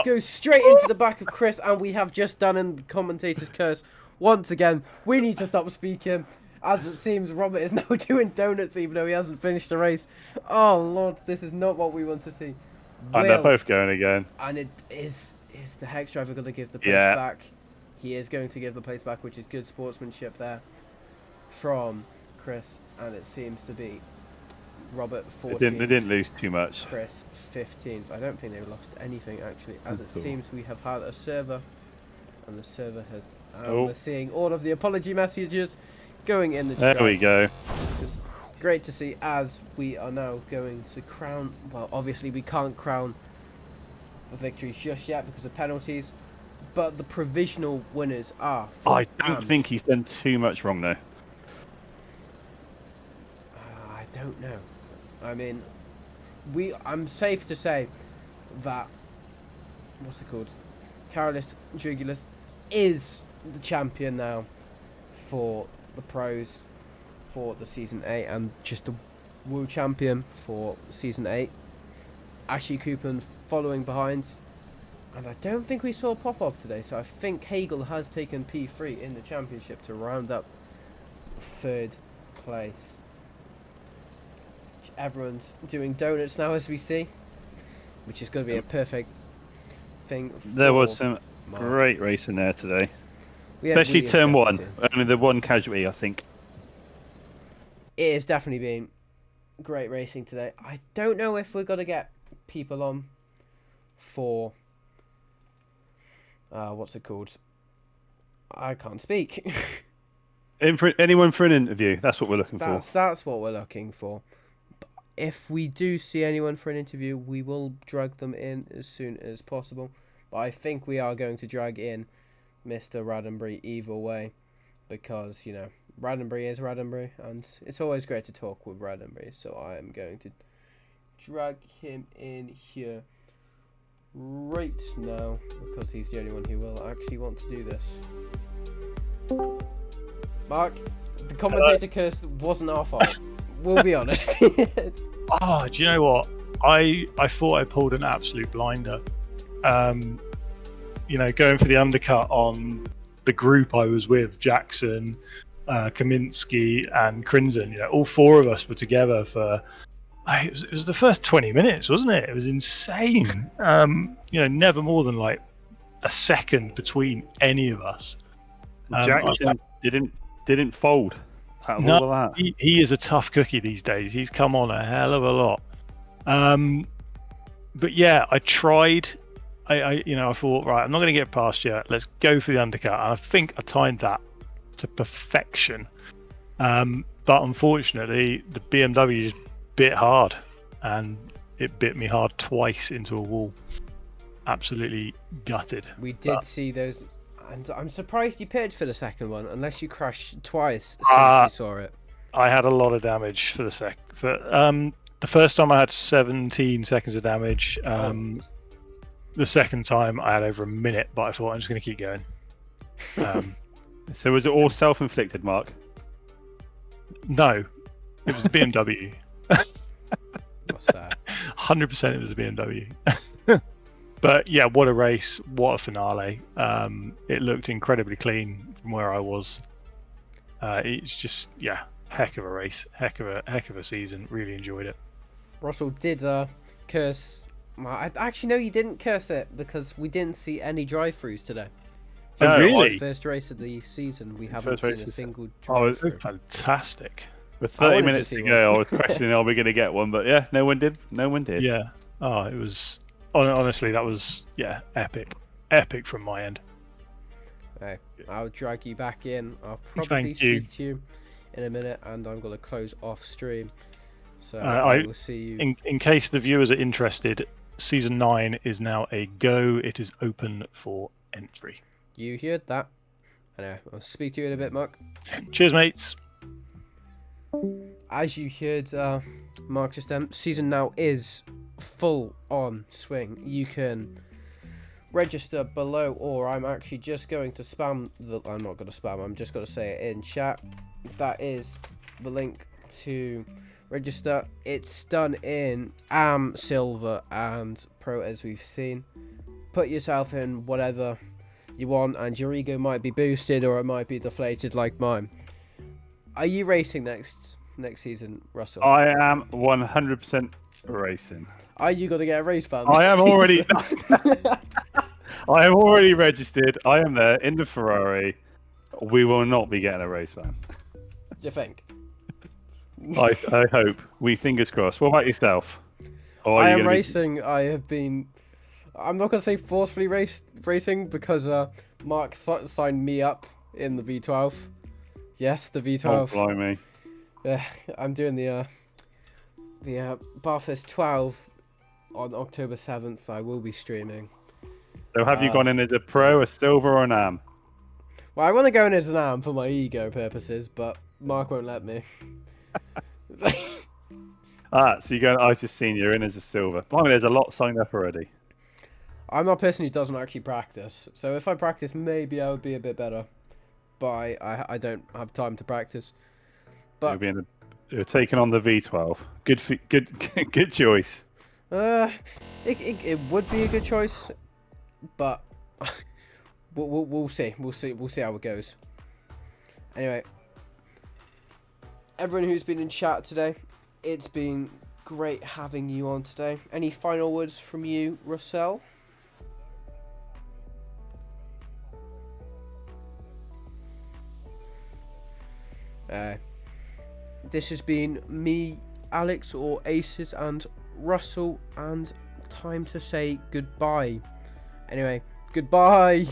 Goes straight into the back of Chris, and we have just done in commentator's curse once again. We need to stop speaking, as it seems Robert is now doing donuts even though he hasn't finished the race. Oh Lord, this is not what we want to see. And they're both going again. And it is the Hex driver going to give the place back? He is going to give the place back, which is good sportsmanship there from Chris, and it seems to be Robert 14th. They didn't lose too much. Chris 15th. I don't think they lost anything actually, as it seems we have had a server, and the server has. We're seeing all of the apology messages going in the chat. There we go. It's great to see, as we are now going to crown. Well, obviously we can't crown the victories just yet because of penalties, but the provisional winners are. I don't think he's done too much wrong though. I don't know. I mean, I'm safe to say that, what's it called? Carolus Jugulus is the champion now for the pros for the season 8, and just a world champion for season 8. Ashley Coupland following behind, And I don't think we saw Popov today, so I think Hagel has taken P3 in the championship to round up 3rd place. Everyone's doing donuts now, as we see, which is going to be a perfect thing. There was some Mark. great racing there today. We Especially have turn definitely 1. seen. Only the one casualty, I think. It has definitely been great racing today. I don't know if we're going to get people on for... what's it called? I can't speak. Anyone for an interview? That's what we're looking for. That's what we're looking for. If we do see anyone for an interview, we will drag them in as soon as possible. But I think we are going to drag in Mr. Roddenberry either way, because, you know, Roddenberry is Roddenberry, and it's always great to talk with Roddenberry. So I am going to drag him in here right now, because he's the only one who will actually want to do this. Mark, the commentator curse wasn't our fault. We'll be honest. Oh, do you know what? I thought I pulled an absolute blinder. You know, going for the undercut on the group I was with, Jackson, Kaminsky and Crimson, you know, all 4 of us were together for... It was the first 20 minutes, wasn't it? It was insane. You know, never more than like a second between any of us. Jackson didn't fold out of all of that. He is a tough cookie these days. He's come on a hell of a lot. But yeah, I tried. I thought, right, I'm not going to get past you. Let's go for the undercut. And I think I timed that to perfection. But unfortunately, the BMW just bit hard, and it bit me hard twice into a wall. Absolutely gutted. We did see those, and I'm surprised you pitted for the second one, unless you crashed twice since we saw it. I had a lot of damage for the first time I had 17 seconds of damage. The second time I had over a minute, but I thought I'm just going to keep going. So was it all self-inflicted, Mark? No, it was the BMW. What's that? 100% it was the BMW. But yeah, what a race, what a finale. It looked incredibly clean from where I was. It's just, yeah, heck of a race, heck of a season. Really enjoyed it. Russell did curse. I actually know you didn't curse it, because we didn't see any drive-throughs today. Oh, really? First race of the season, we haven't seen a single Oh, drive-through. fantastic. With 30 wanted to minutes see to go, I was questioning, are we going to get one? But yeah, no one did. Yeah. Oh, it was... Honestly, that was, yeah, epic. Epic from my end. Okay, I'll drag you back in. I'll probably speak to you in a minute, and I'm going to close off stream. So I will see you. In case the viewers are interested, Season 9 is now a go. It is open for entry. You heard that. Anyway, I'll speak to you in a bit, Mark. Cheers, mates. As you heard, Mark just season now is full on swing. You can register below, or I'm actually just going to spam I'm not going to spam, I'm just going to say it in chat. That is the link to register. It's done in AM, Silver and Pro, as we've seen. Put yourself in whatever you want, and your ego might be boosted or it might be deflated like mine. Are you racing next season, Russell? I am 100% racing. Are you going to get a race van? I am already. I am already registered. I am there in the Ferrari. We will not be getting a race van. You think? I hope. Fingers crossed. What about yourself? I am racing. I have been. I'm not going to say forcefully racing, because Mark signed me up in the V12. Yes, the V12. Oh, blimey. I'm doing the Bathurst 12 on October 7th. I will be streaming. So have you gone in as a pro, a silver, or an AM? Well, I want to go in as an AM for my ego purposes, but Mark won't let me. So you're going. I just seen you're in as a silver. Blimey, there's a lot signed up already. I'm not a person who doesn't actually practice, so if I practice, maybe I would be a bit better. But I don't have time to practice. But you're taking on the V12. Good choice. It would be a good choice, but we'll see. We'll see how it goes. Anyway, everyone who's been in chat today, it's been great having you on today. Any final words from you, Russell? This has been me, Alex, or Aces, and Russell, and time to say goodbye. Anyway, goodbye.